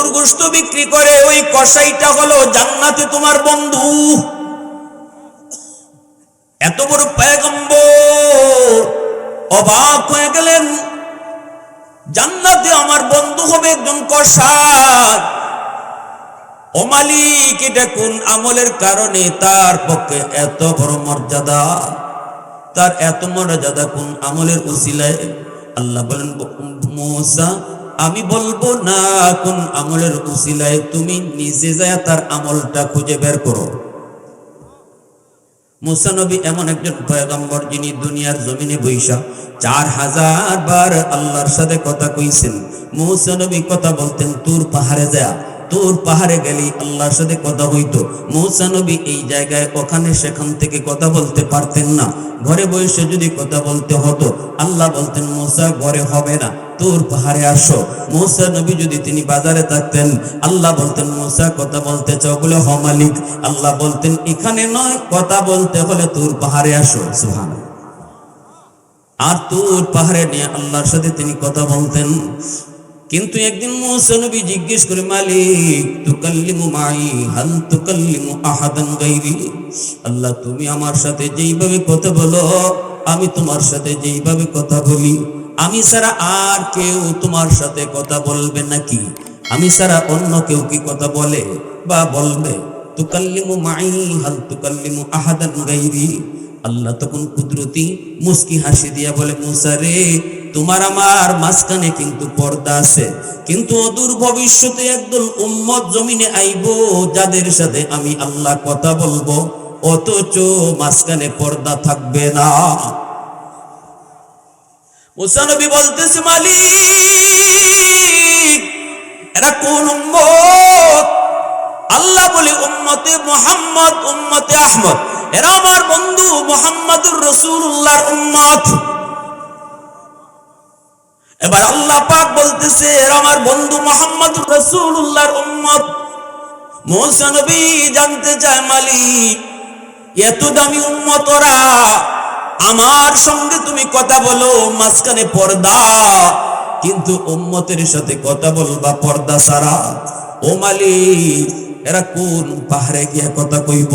গরুর গোশত বিক্রি করে, ওই কসাইটা হলো জান্নাতে তোমার বন্ধু। এত বড় পয়গম্বর অবাক হয়ে গেলেন, জান্নাতে আমার বন্ধু হবে একজন কসাই। ও মালিক, এটা কোন আমলের কারণে তার পক্ষে এত বড় মর্যাদা, তার এত মর্যাদা কোন আমলের উসিলায়? আল্লাহ বলেন, মূসা আমি বলবো না কোন আমলের উসিলায়, তুমি নিজে যায় তার আমলটা খুঁজে বের করো। মূসা নবী এমন একজন পয়গম্বর যিনি দুনিয়ার জমিনে বৈশা 4000 বার আল্লাহর সাথে কথা কইছেন। মূসা নবী কথা বলতেন তুর পাহাড়ে যায়, তুর পাহাড়ে গেলেই আল্লাহর সাথে কথা হইতো। মূসা নবী এই জায়গায় ওখানে সেখান থেকে কথা বলতে পারতেন না। ঘরে বসে যদি কথা বলতে হতো, আল্লাহ বলতেন মূসা ঘরে হবে না, তুর পাহাড়ে আসো। মূসা নবী যদি তিনি বাজারে থাকতেন, আল্লাহ বলতেন মূসা কথা বলতে চাও বলে হ মালিক। আল্লাহ বলতেন এখানে নয়, কথা বলতে হলে তুর পাহাড়ে আসো। সুবহানাল্লাহ। আর তুর পাহাড়ে নিয়ে আল্লাহর সাথে তিনি কথা বলতেন। কিন্তু একদিন মূসা নবী জিজ্ঞেস করে, মালিক তুকাল্লিমু মাই হাল তুকাল্লিমু আহাদান গায়রি? আল্লাহ তুমি আমার সাথে যেইভাবে কথা বলো, আমি তোমার সাথে যেইভাবে কথা বলি, আমি ছাড়া আর কেউ তোমার সাথে কথা বলবে নাকি? আমি ছাড়া অন্য কেউ কি কথা বলে বা বলবে? তুকাল্লিমু মাই হাল তুকাল্লিমু আহাদান গায়রি? আল্লাহ তখন কুদরতি মুস্কি হাসি দিয়া বলে, মূসা রে, তোমার আমার মাঝখানে কিন্তু পর্দা আছে, কিন্তু অদূর ভবিষ্যতে একদল উম্মত জমিনে আইব যাদের সাথে আমি আল্লাহ কথা বলবো, অথচ মাঝখানে পর্দা থাকবে না। মূসা নবী বলতেছে, মালিক এরা কোন উম্মত? আল্লাহ বলে, উম্মতে মুহাম্মদ, উম্মতে আহমদ, এরা আমার বন্ধু মুহাম্মদুর রাসূলুল্লাহর উম্মত। এবার আল্লাহ পাক বলতেছে এরা আমার বন্ধু মুহাম্মদুর রাসূলুল্লাহর উম্মত। মূসা নবী জানতে চায়, মালিক এত দামি উম্মত ওরা, আমার সঙ্গে তুমি কথা বলো মাঝখানে পর্দা, কিন্তু উম্মতের সাথে কথা বলবা পর্দা ছাড়া। ও মালিক এরা কোন পাহাড়ে গিয়ে কথা কইব?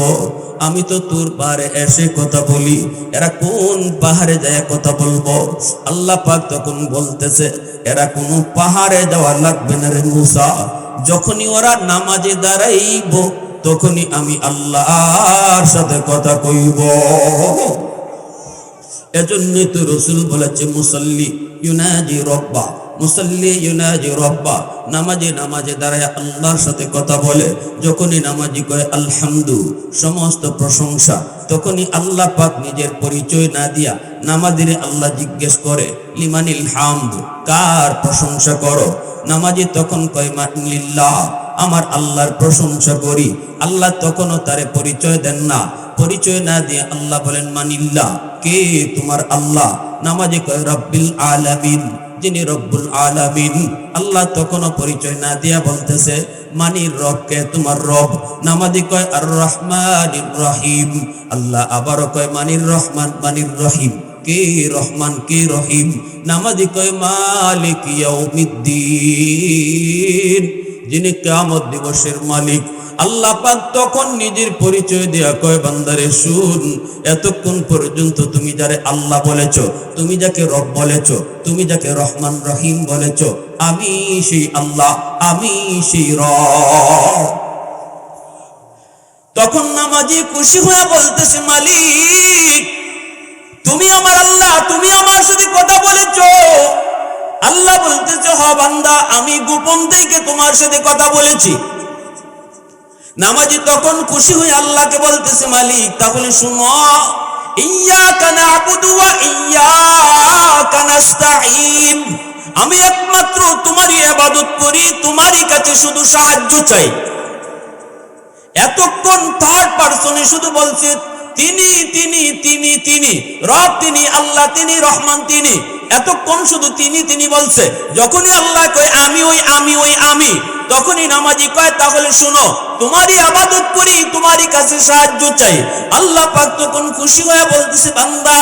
আমি তো তোর পাহাড়ে এসে কথা বলি, এরা কোন পাহাড়ে যায় কথা বলবো? আল্লাহ পাক তখন বলতেছে, এরা কোন পাহাড়ে যাওয়া লাগবে না রে মূসা, যখনই ওরা নামাজে দাঁড়াইব তখনই আমি আল্লাহর সাথে কথা কইব। এজন্যই তো রাসূল বলেছে, মুসাল্লি ইউনাজি রব্বা, মুসাল্লি ইউনাজি রব্বা, নামাজে নামাজে দাঁড়ায় আল্লাহর সাথে কথা বলে। যখনই নামাজি কয় আলহামদু, সমস্ত প্রশংসা, তখনই আল্লাহ পাক নিজের পরিচয় না দিয়া নামাজিরে আল্লাহ জিজ্ঞেস করে, লিমানিল হামদ, কার প্রশংসা করো? নামাজি তখন কয় লিল্লাহ, আমার আল্লাহর প্রশংসা করি। আল্লাহ তখনও তারে পরিচয় দেন না। পরিচয় না দিয়ে আল্লাহ বলেন, মানিল্লাহ, কে তোমার আল্লাহ? নামাজি কয় রব্বিল আলামিন, যিনি রব্বুল আলামিন। আল্লাহ তখনও পরিচয় না দিয়া বলতেছে, মানির রব কে? তোমার রব। নামাজি কয় আর রহমানির রহিম। আল্লাহ আবারও কয় মানির রহমান মানির রহিম, কে রহমান কে রহিম? নামাজি কয় মালিক ইয়াউমিদ্দিন, যিনি কিয়ামত দিবসের মালিক। আল্লাহ পাক তখন নিজের পরিচয় দেয়া কয়, বান্দারে শুন, এতক্ষণ পর্যন্ত তুমি যারে আল্লাহ বলেছো, তুমি যাকে রব বলেছো, তুমি যাকে রহমান রহিম বলেছো, আমি সেই আল্লাহ, আমি সেই রব। তখন নামাজি খুশি হয়ে বলতেছে, মালিক তুমি আমার আল্লাহ, তুমি আমার সাথে কথা বলেছো। আল্লাহ বলতেছে, হ বান্দা, আমি গোপন থেকে তোমার সাথে কথা বলেছি। নামাজি তখন খুশি হয়ে আল্লাহকে বলতেছে, মালিক তাহলে শুনো, ইয়্যাকা না'বুদু ওয়া ইয়্যাকা নাস্তাঈন, আমি একমাত্র তোমারই ইবাদত করি, তোমারই কাছে শুধু সাহায্য চাই। এতক্ষণ থার্ড পারসনে শুধু বলছে তিনি তিনি তিনি তিনি, রব তিনি, আল্লাহ তিনি, রহমান তিনি, এতক্ষণ শুধু তিনি তিনি বলছে। যখনই আল্লাহ কয় আমি ওই আমি ওই আমি, তখনই নামাজি কয় তাহলে শুনো, তোমারই ইবাদত করি, তোমারই কাছে সাহায্য চাই। আল্লাহ পাক তখন খুশি হয়ে বলতেছে, বান্দা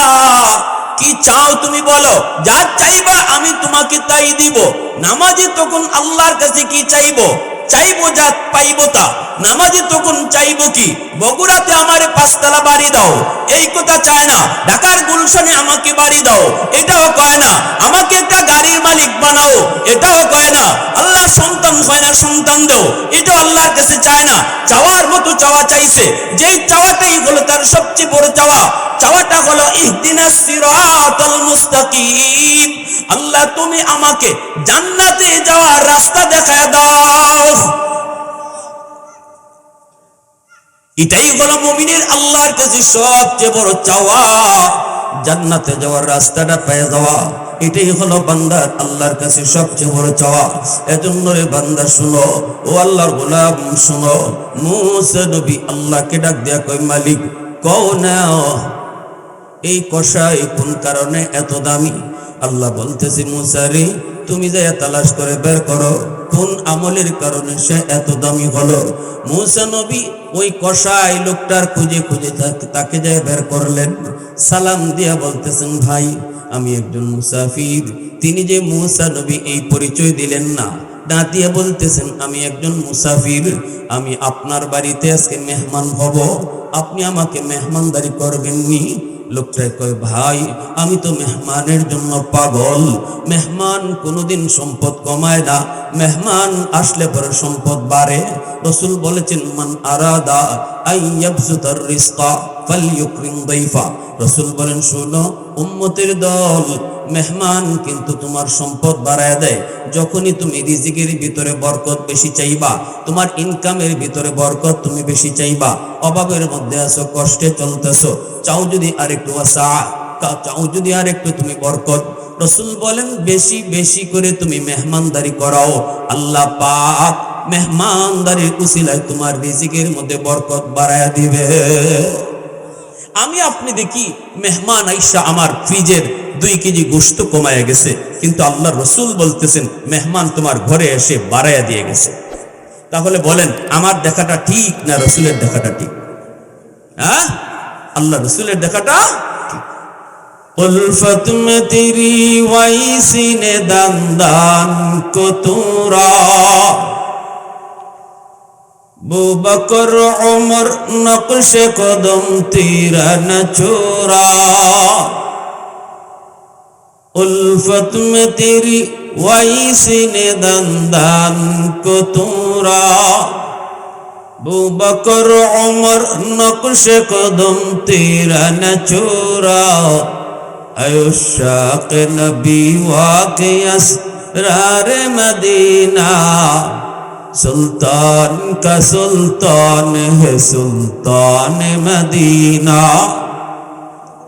কি চাও তুমি বলো, যা চাইবা আমি তোমাকে তাই দিব। নামাজি তখন আল্লাহর কাছে কি চাইবো? চাইবো যা পাইবো তা। নামাজে তখন চাইবো কি, বগুড়াতে আমারে 5 তলা বাড়ি দাও, এই কথা চায় না। ঢাকার গুলশানে আমাকে বাড়ি দাও, এটাও কয় না। আমাকে একটা গাড়ির মালিক বানাও, এটাও কয় না। আল্লাহ সন্তান হয় না, সন্তান দাও, এটাও আল্লাহর কাছে চায় না। চাওয়ার মতো চাওয়া চাইছে, যেই চাওয়াটাই হলো তার সবচেয়ে বড় চাওয়া। চাওয়াটা হলো ইহদিনাস সিরাতাল মুস্তাকিম, আল্লাহ তুমি আমাকে জান্নাতে যাওয়ার রাস্তা দেখায় দাও। এটাই হলো মুমিনের আল্লাহর কাছে সবচেয়ে বড় চাওয়া, জান্নাতে যাওয়ার রাস্তাটা পেয়ে যাওয়া। এটাই হলো বান্দার আল্লাহর কাছে সবচেয়ে বড় চাওয়া। এজন্য রে বান্দা শুনো, ও আল্লাহর গোলাম শুনো, মুসা নবী আল্লাহকে ডাক দেয়া কই, মালিক কও না এই কষাই কোন কারণে এত দামি। আল্লাহ বলতেছি, মুসা রে তুমি যাই তালাশ করে বের করো কোন আমলের কারণে সে এত দামি হলো। মুসা নবী ওই কষাই লোকটার খুঁজে খুঁজে তাকে যায় বের করলেন। সালাম দিয়া বলতেছেন, ভাই আমি একজন মুসাফির। তিনি যে মুসা নবী এই পরিচয় দিলেন না, ডাক দিয়ে বলতেছেন আমি একজন মুসাফির, আমি আপনার বাড়িতে আজকে মেহমান হব, আপনি আমাকে মেহমানদারি করবেননি। লোকটাই কয়, ভাই আমি তো মেহমানের জন্য পাগল। মেহমান কোনোদিন সম্পদ কমায় না, মেহমান আসলে পরে সম্পদ বাড়ে। রাসূল বলেছেন, মান আরাদা আইয়াবসুতার রিজকা ফালইউকরিম দাইফা। রাসূল বলেন, শোনো উম্মতের দল, মেহমান কিন্তু তোমার সম্পদ বাড়ায় দেয়। যখনই তুমি রিজিকের ভিতরে বরকত বেশি চাইবা, তোমার ইনকামের ভিতরে বরকত তুমি বেশি চাইবা, অভাবের মধ্যে আছো, কষ্টে চলতেছো, চাও যদি আরেকটু ওয়াসা, চাও যদি আরেকটু তুমি বরকত, রাসূল বলেন বেশি বেশি করে তুমি মেহমানদারি করাও, আল্লাহ পাক মেহমানদারির উসিলায় তোমার রিজিকের মধ্যে বরকত বাড়ায়া দিবে। আমি আপনি দেখি মেহমান আইসা আমার ফ্রিজের 2 কেজি গোশত কমায় গেছে, কিন্তু আল্লাহ রসুল বলতেছেন মেহমান তোমার ঘরে এসে বাড়াইয়া দিয়ে গেছে। তাহলে বলেন আমার দেখাটা ঠিক না রসুলের দেখাটা ঠিক? হ্যাঁ, আল্লাহ রসুলের দেখাটা ঠিক। উলফত মে তেরি ওয়াইসি নে দান দান কো তোরা, बू बकर उमर नक्श कदम तेरा न छोरा, उल्फत में तेरी वैसी ने दंदान को तोरा, बू बकर उमर नक्श कदम तेरा न छोरा, अयुशाक नबी वाक़े असरार मदीना, सुल्तान का सुल्तान है सुल्तान मदीना,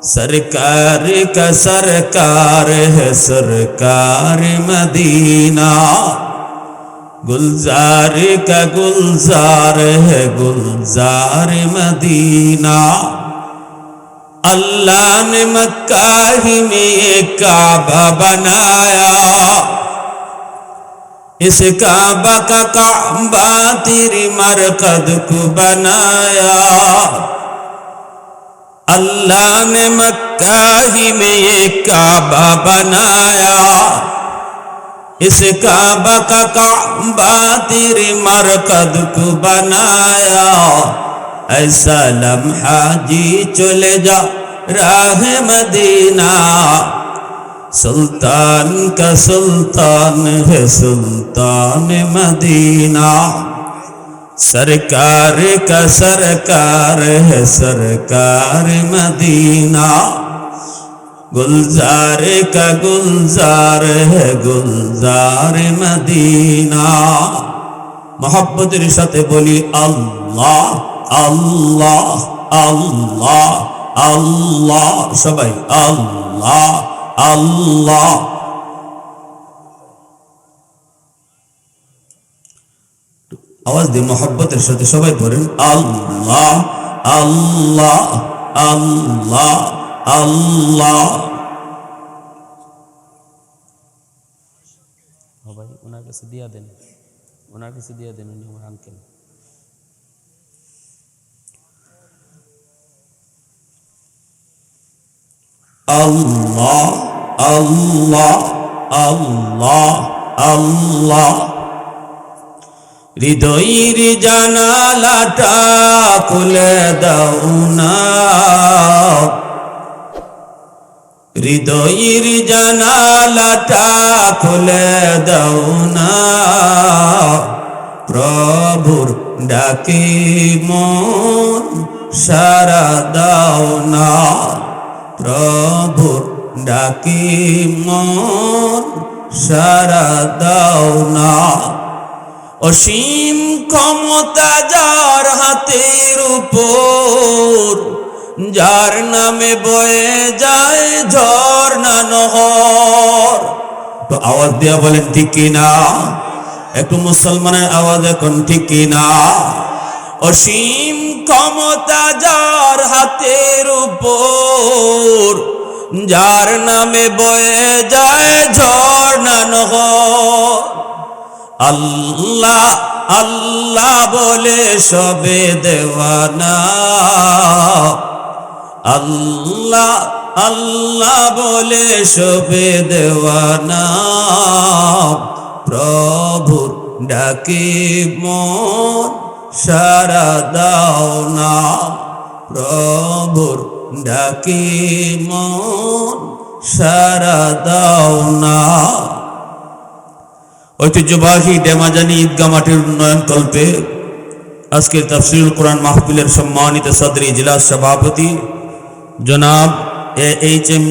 सरकार का सरकार है सरकार मदीना, गुलजार का गुलजार है गुलजार मदीना। अल्लाह ने मक्का ही में एक काबा बनाया, इस काबा का काबा तेरी मरकद को बनाया, अल्लाह ने मक्का ही में एक काबा बनाया, इस काबा का काबा तेरी मरकद को बनाया, ऐसा लम्हा जी चले जा राह मदीना, सुल्तान का सुल्तान है सुल्तान मदीना, सरकार का सरकार है सरकार मदीना, गुलजार का गुलजार है गुलजार मदीना। मोहब्बतेर साथे बोली अल्लाह अल्लाह अल्लाह अल्लाह, सबाई अल्लाह अल्लाह। आवाज दे मोहब्बतेर साथे सबाई बोलेन अल्लाह अल्लाह अल्लाह अल्लाह। भाई उनार काছে দিয়া দেন, उनार काছে দিয়া দেন, উনি আমার আঙ্কেল। अल्लाह अल्लाह अल्लाह अल्लाह। হৃদয়ের জানালাটা খুলে দাও না, হৃদয়ের জানালাটা খুলে দাও না, প্রভুর ডাকে মন সারা দাও না, প্রভুর ডাকে মন সারা দাও না। অসীম ক্ষমতা যার হাতের উপর, যার নামে বয়ে যায় ঝর্ণা নহর। তো আওয়াজ দিয়া বলেন ঠিক কিনা, একটু মুসলমানের আওয়াজ এখন ঠিক কিনা। অসীম ক্ষমতা যার হাতের উপর, যার নামে বয়ে যায় ঝর্ণা নহর। আল্লাহ আল্লাহ বলে সবে দেওয়ানা, আল্লাহ আল্লাহ বলে সবে দেওয়ানা, প্রভুর ডাকে মন সারা দাও না, প্রভুর ডাকে মন সারা দাও না। ঐতিহ্যবাহী ডেমাজানি ঈদগাহ মাঠের উন্নয়ন কল্পে আজকের তাফসীরুল কোরআন মাহফিলের সম্মানিত সদর ইজলাস সভাপতি জনাব AHM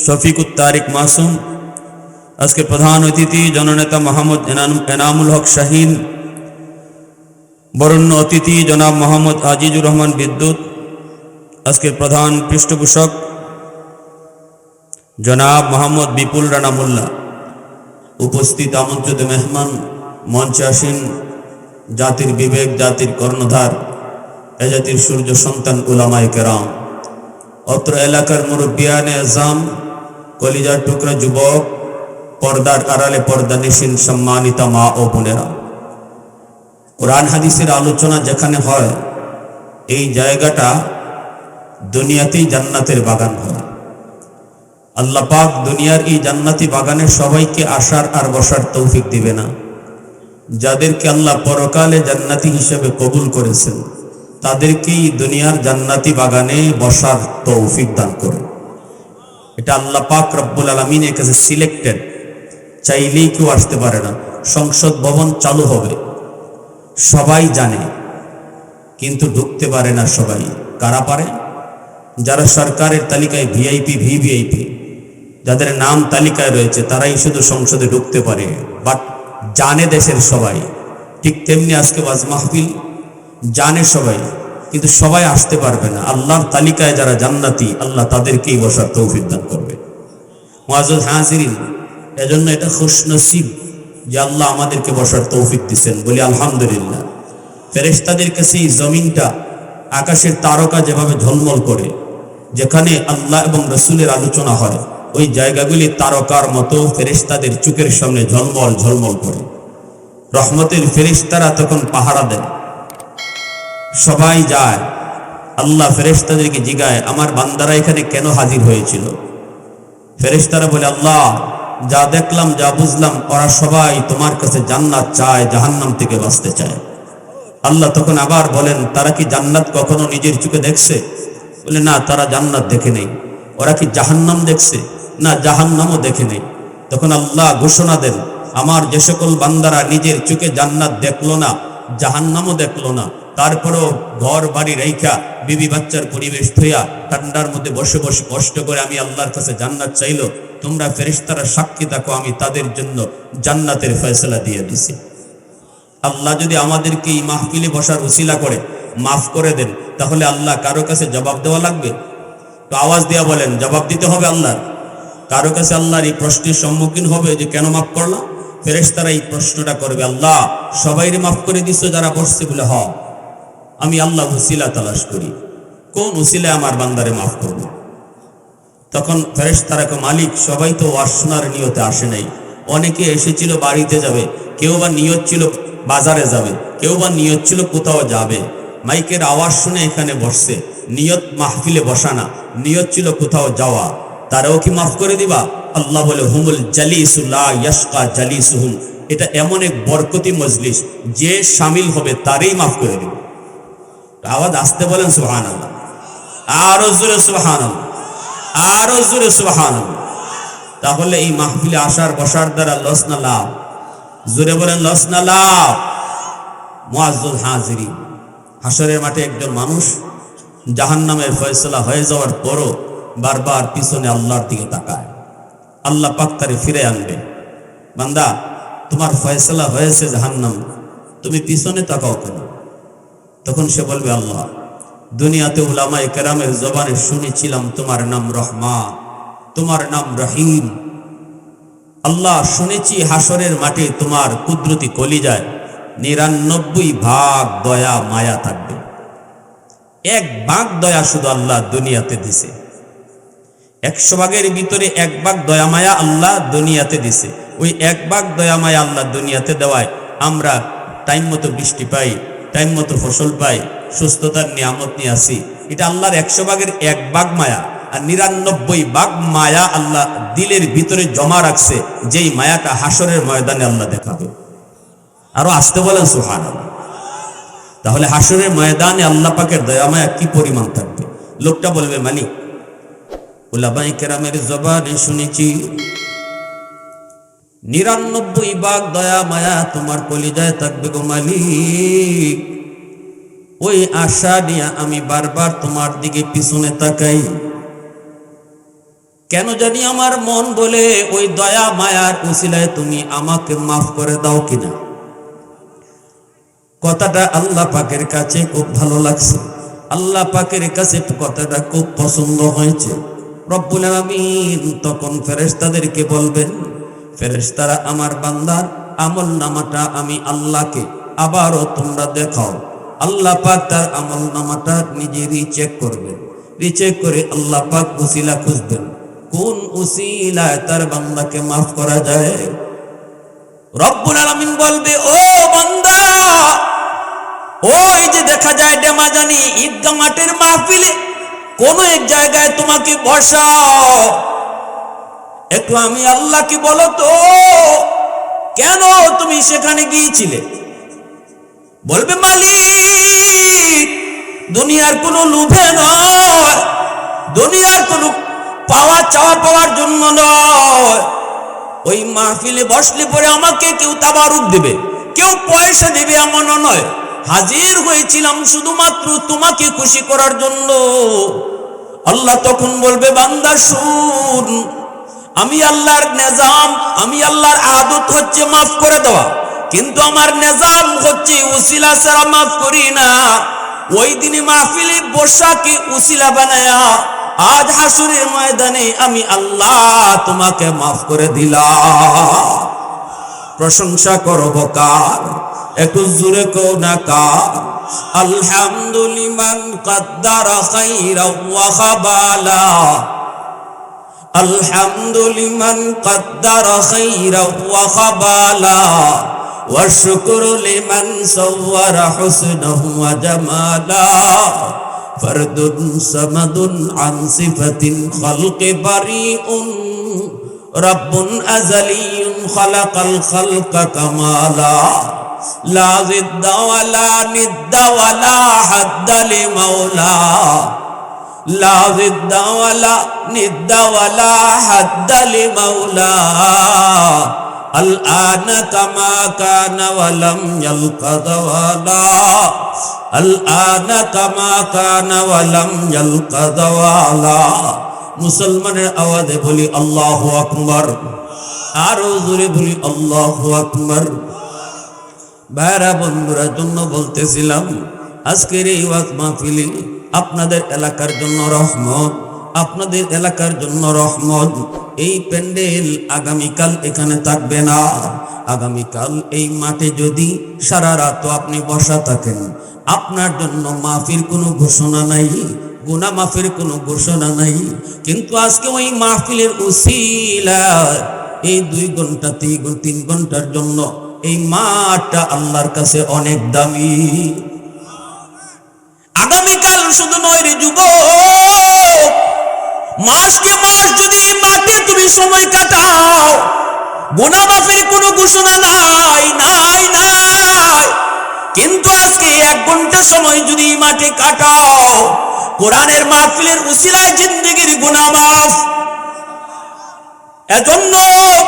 শফিকুত তারিক মাসুম, আজকের প্রধান অতিথি জননেতা মোহাম্মদ এনামুল হক শাহীন, বরেণ্য অতিথি জনাব মোহাম্মদ আজিজুর রহমান বিদ্যুৎ, আজকের প্রধান পৃষ্ঠপোষক জনাব মোহাম্মদ বিপুল রানা মোল্লা, উপস্থিত আমন্ত্রিত মেহমান, মঞ্চে আসীন জাতির বিবেক, জাতির কর্ণধার, এ জাতির সূর্য সন্তান উলামায়ে কেরাম, অত্র এলাকার মুরব্বিয়ানে আজম, কলিজার টুকরা যুবক, পর্দার আড়ালে পর্দা নিশীন সম্মানিতা মা ও বোনেরা, কোরআন হাদিসের আলোচনা যেখানে হয় এই জায়গাটা দুনিয়াতেই জান্নাতের বাগান হয়। আল্লাহ পাক দুনিয়ার এই জান্নাতি বাগানে সবাইকে আসার আর বসার তৌফিক দিবে না। যাদেরকে আল্লাহ পরকালে জান্নাতি হিসেবে কবুল করেছেন তাদেরকেই দুনিয়ার জান্নাতি বাগানে বসার তৌফিক দান করে। এটা আল্লাহ পাক রব্বুল আলামিনের কাছে সিলেক্টেড, চাইলেই কেউ আসতে পারে না। সংসদ ভবন চালু হবে, সবাই জানে, কিন্তু ঢুকতে পারে না সবাই। কারা পারে? যারা সরকারের তালিকায় ভিআইপি, ভিভিআইপি, যাদের নাম তালিকায় রয়েছে তারাই শুধু সংসদে ঢুকতে পারে, বাট জানে দেশের সবাই। ঠিক তেমনি আজকে ওয়াজ মাহফিল জানে সবাই, কিন্তু সবাই আসতে পারবে না। আল্লাহর তালিকায় যারা জান্নাতি, আল্লাহ তাদেরকেই বসার তৌফিক দান করবে। মুআজ্জাজ হাজিরিন, এজন্য এটা খুশনসিব যে আল্লাহ আমাদেরকে বসার তৌফিক দিচ্ছেন, বলি আলহামদুলিল্লাহ। ফেরেশতাদের কাছে এই জমিনটা আকাশের তারকা যেভাবে ঝলমল করে, যেখানে আল্লাহ এবং রসুলের আলোচনা হয় ওই জায়গাগুলি তারকার মতো ফেরেশতাদের চোখের সামনে ঝলমল ঝলমল করে। রহমতের ফেরেশতারা তখন পাহারা দেন, সবাই যায়। আল্লাহ ফেরেশতাদেরকে জিগায়, আমার বান্দারা এখানে কেন হাজির হয়েছিল? ফেরেশতারা বলে, আল্লাহ যা দেখলাম, যা বুঝলাম, ওরা সবাই তোমার কাছে জান্নাত চায়, জাহান্নাম থেকে বাঁচতে চায়। আল্লাহ তখন আবার বলেন, তারা কি জান্নাত কখনো নিজের চোখে দেখছে? বলে, না, তারা জান্নাত দেখে নেই। ওরা কি জাহান্নাম দেখছে? না, জাহান্নামও দেখে নেই। তখন আল্লাহ ঘোষণা দেন, আমার যে সকল বান্দারা নিজের চোখে জান্নাত দেখলো না, জাহান্নামও দেখলো না, তারপরেও ঘর বাড়ি রেখা বিবি বাচ্চার পরিবেশ থইয়া ঠান্ডার মধ্যে বসে বসে কষ্ট করে আমি আল্লাহর কাছে জান্নাত চাইলো, তোমরা ফেরেশতারা সাক্ষী থাকো, আমি তাদের জন্য জান্নাতের ফয়সালা দিয়ে দিছি। আল্লাহ যদি আমাদেরকে এই মাহফিলে বসার উসিলা করে মাফ করে দেন, তাহলে আল্লাহ কারো কাছে জবাব দেওয়া লাগবে? তো আওয়াজ দেওয়া বলেন, জবাব দিতে হবে আল্লাহর। কারো কাছে আল্লাহর এই প্রশ্নের সম্মুখীন হবে যে কেন মাফ করলাম? ফেরেশতারা এই প্রশ্নটা করবে, আল্লাহ সবাইরে মাফ করে দিছো যারা বসছে? বলে, হ। আমি আল্লাহ উসিলা তালাশ করি, কোন উসিলায় আমার বান্দারে মাফ করব? তখন ফেরেশতারা কয়, মালিক সবাই তো ওয়াজ শোনার নিয়তে আসে নাই, অনেকে এসেছিল বাড়িতে যাবে, কেউ বা নিয়ত ছিল বাজারে যাবে, কেউ বা নিয়ত ছিল কোথাও যাবে, মাইকের আওয়াজ শুনে এখানে বসছে, নিয়ত মাহফিলে বসা না, নিয়ত ছিল কোথাও যাওয়া, তারাও কি মাফ করে দিবা? আল্লাহ বলে, হুমুল জালিসু লা ইয়াশকা জালিসুহুম, এটা এমন এক বরকতি মজলিস, যে শামিল হবে তারই মাফ করে দেবে। আওয়াজ আসতে বলেন সুবহানাল্লাহ, আরো জোরে সুবহানাল্লাহ, আরো জোরে সুবহানাল্লাহ। তাহলে এই মাহফিলে আসার বসার দ্বারা লস না লাভ? জোরে বলেন লস না লাভ? মুআজ্জাল হাজিরিন, হাসরের মাঠে একজন মানুষ জাহান্নামের ফয়সালা হয়ে যাওয়ার পরও বারবার পিছনে আল্লাহর দিকে তাকায়। আল্লাহ পাক তারে ফিরে আনবে, বান্দা তোমার ফয়সালা হয়েছে জাহান্নাম, তুমি পিছনে তাকাও কেন? তখন সে বলবে, আল্লাহ দুনিয়াতে উলামায়ে কেরামের জবানে শুনেছিলাম তোমার নাম রহমান, তোমার নাম রহিম। আল্লাহ শুনেছি হাসরের মাঠে তোমার কুদরতি কলিজায় 99 ভাগ দয়া মায়া থাকবে, 1 ভাগ দয়া শুধু আল্লাহ দুনিয়াতে দিছে। 100 ভাগের ভিতরে 1 ভাগ দয়া মায়া আল্লাহ দুনিয়াতে দিছে। ওই 1 ভাগ দয়া মায়া আল্লাহ দুনিয়াতে দেওয়ায় আমরা টাইম মতো বৃষ্টি পাই, টাইম মতো ফসল পাই, সুস্থতার নিয়ামত নিয়ে আসি। এটা আল্লাহর 100 ভাগের 1 ভাগ মায়া। আর 99 ভাগ মায়া আল্লাহ দিলের ভিতরে জমা রাখছে, যেই মায়াটা হাসরের ময়দানে আল্লাহ দেখাবে। আরো আসতে বলেন সুবহানাল্লাহ। তাহলে হাসরের ময়দানে আল্লাহ পাকের দয়া মায়া কি পরিমাণ থাকবে? লোকটা বলবে, মালিক উলামায়ে কেরামের জবানে শুনেছি 99 ভাগ দয়া মায়া তোমার কলিজায় থাকবে গো মালিক। ওই আশা নিয়ে আমি বারবার তোমার দিকে পিছনে তাকাই, কেন জানি আমার মন বলে ওই দয়া মায়ার উসিলায় তুমি আমাকে মাফ করে দাও কিনা। কথাটা আল্লাহ পাকের কাছে খুব ভালো লাগছে, আল্লাহ পাকের কাছে কথাটা খুব পছন্দ হয়েছে। রব্বুল আলামিন তখন ফেরেশতাদেরকে বলবেন, ফেরেশতারা আমার বান্দার আমল নামাটা আমি আল্লাহকে আবারও তোমরা দেখাও। আল্লাহ পাক তার আমল নামাটা নিজে রিচেক করবেন, রিচেক করে আল্লাহ পাক উসিলা খুঁজবেন, কোন উসিলায় তার বান্দাকে মাফ করা যায়। রব্বুল আলামিন বলবে, ও বান্দা, ওই যে দেখা যায় ডেমাজানি ঈদগাহ মাঠের মাহফিলে কোন এক জায়গায় তোমাকে বসাও, একটু আমি আল্লাহকে বলো তো কেন তুমি সেখানে গিয়েছিলে। বলবে, মালিক দুনিয়ার কোনো লোভে নয়, দুনিয়ার কোনো পাওয়া চাওয়া পাওয়ার জন্য নয়। ওই মাহফিলে বসলে পরে আমাকে কেউ তাবারুক দেবে, কেউ পয়সা দেবে এমনও নয়। হাজির হয়েছিলাম শুধুমাত্র তোমাকে খুশি করার জন্য। আল্লাহ তখন বলবে, বান্দা শুন, আমি আল্লাহর নিজাম, আমি আল্লাহর আদত হচ্ছে মাফ করে দেওয়া, কিন্তু আমার নিজাম হচ্ছে উসিলা ছাড়া মাফ করি না। ওই দিনে মাহফিলে বসাকে উসিলা বানায়া আজ হাসরের ময়দানে আমি আল্লাহ তোমাকে মাফ করে দিলাম। প্রশংসা করব কার? একটু জোরে কও না কার? আলহামদুলিমান কদ্দারা খাইরা ওয়া খাবালা, আলহামদুলিমান কদ্দারা খাইরা ওয়া খাবালা, ওয়া শুকরু লিমান সাওয়ারা হুসনাহু ওয়া জামালা, ফরদুন সামাদুন আন সিফাতিল খালকি বারিউন, রব্বুন আযালিয়ুন খালাকাল খালকা কামালা, লা জিদ্দা ওয়ালা নিদ্দা ওয়ালা হাদ্দা লিমাওলা, লা জিদ্দা ওয়ালা নিদ্দা ওয়ালা হাদ্দা লিমাওলা, আল আনা কামা কানা ওয়ালাম ইয়ালকা যাওয়ালা, আল আনা কামা কানা ওয়ালাম ইয়ালকা যাওয়ালা। মুসলমানের আওয়াজে বলি আল্লাহু আকবার, আরো জোরে বলি আল্লাহু আকবার। ভাইরা বন্ধুরা জন্য বলতেছিলাম, আজকের এই ওয়াজ মাহফিল আপনাদের এলাকার জন্য রহমত, আপনাদের এলাকার জন্য রহমত। এই প্যান্ডেল আগামীকাল এখানে থাকবে না। আগামীকাল এই মাঠে যদি সারা রাত আপনি বসা থাকেন, আপনার জন্য মাফির কোনো ঘোষণা নাই, গুনাহ মাফের কোনো ঘোষণা নাই। কিন্তু আজকে ওই মাহফিলের উসিলা এই 2 ঘন্টা 3 ঘন্টার জন্য এই মাঠটা আল্লাহর কাছে অনেক দামি। আগামীকাল শুধু নয় রে যুবক, মাসকে মাস যদি এই মাঠে তুমি সময় কাটাও, গুনাহ মাফের কোনো ঘোষণা নাই নাই নাই। কিন্তু আজকে 1 ঘন্টা সময় যদি মাঠে কাটাও, কোরআনের মাহফিলের উসিলায় জিন্দেগির গুনাহ মাফ। এজন্য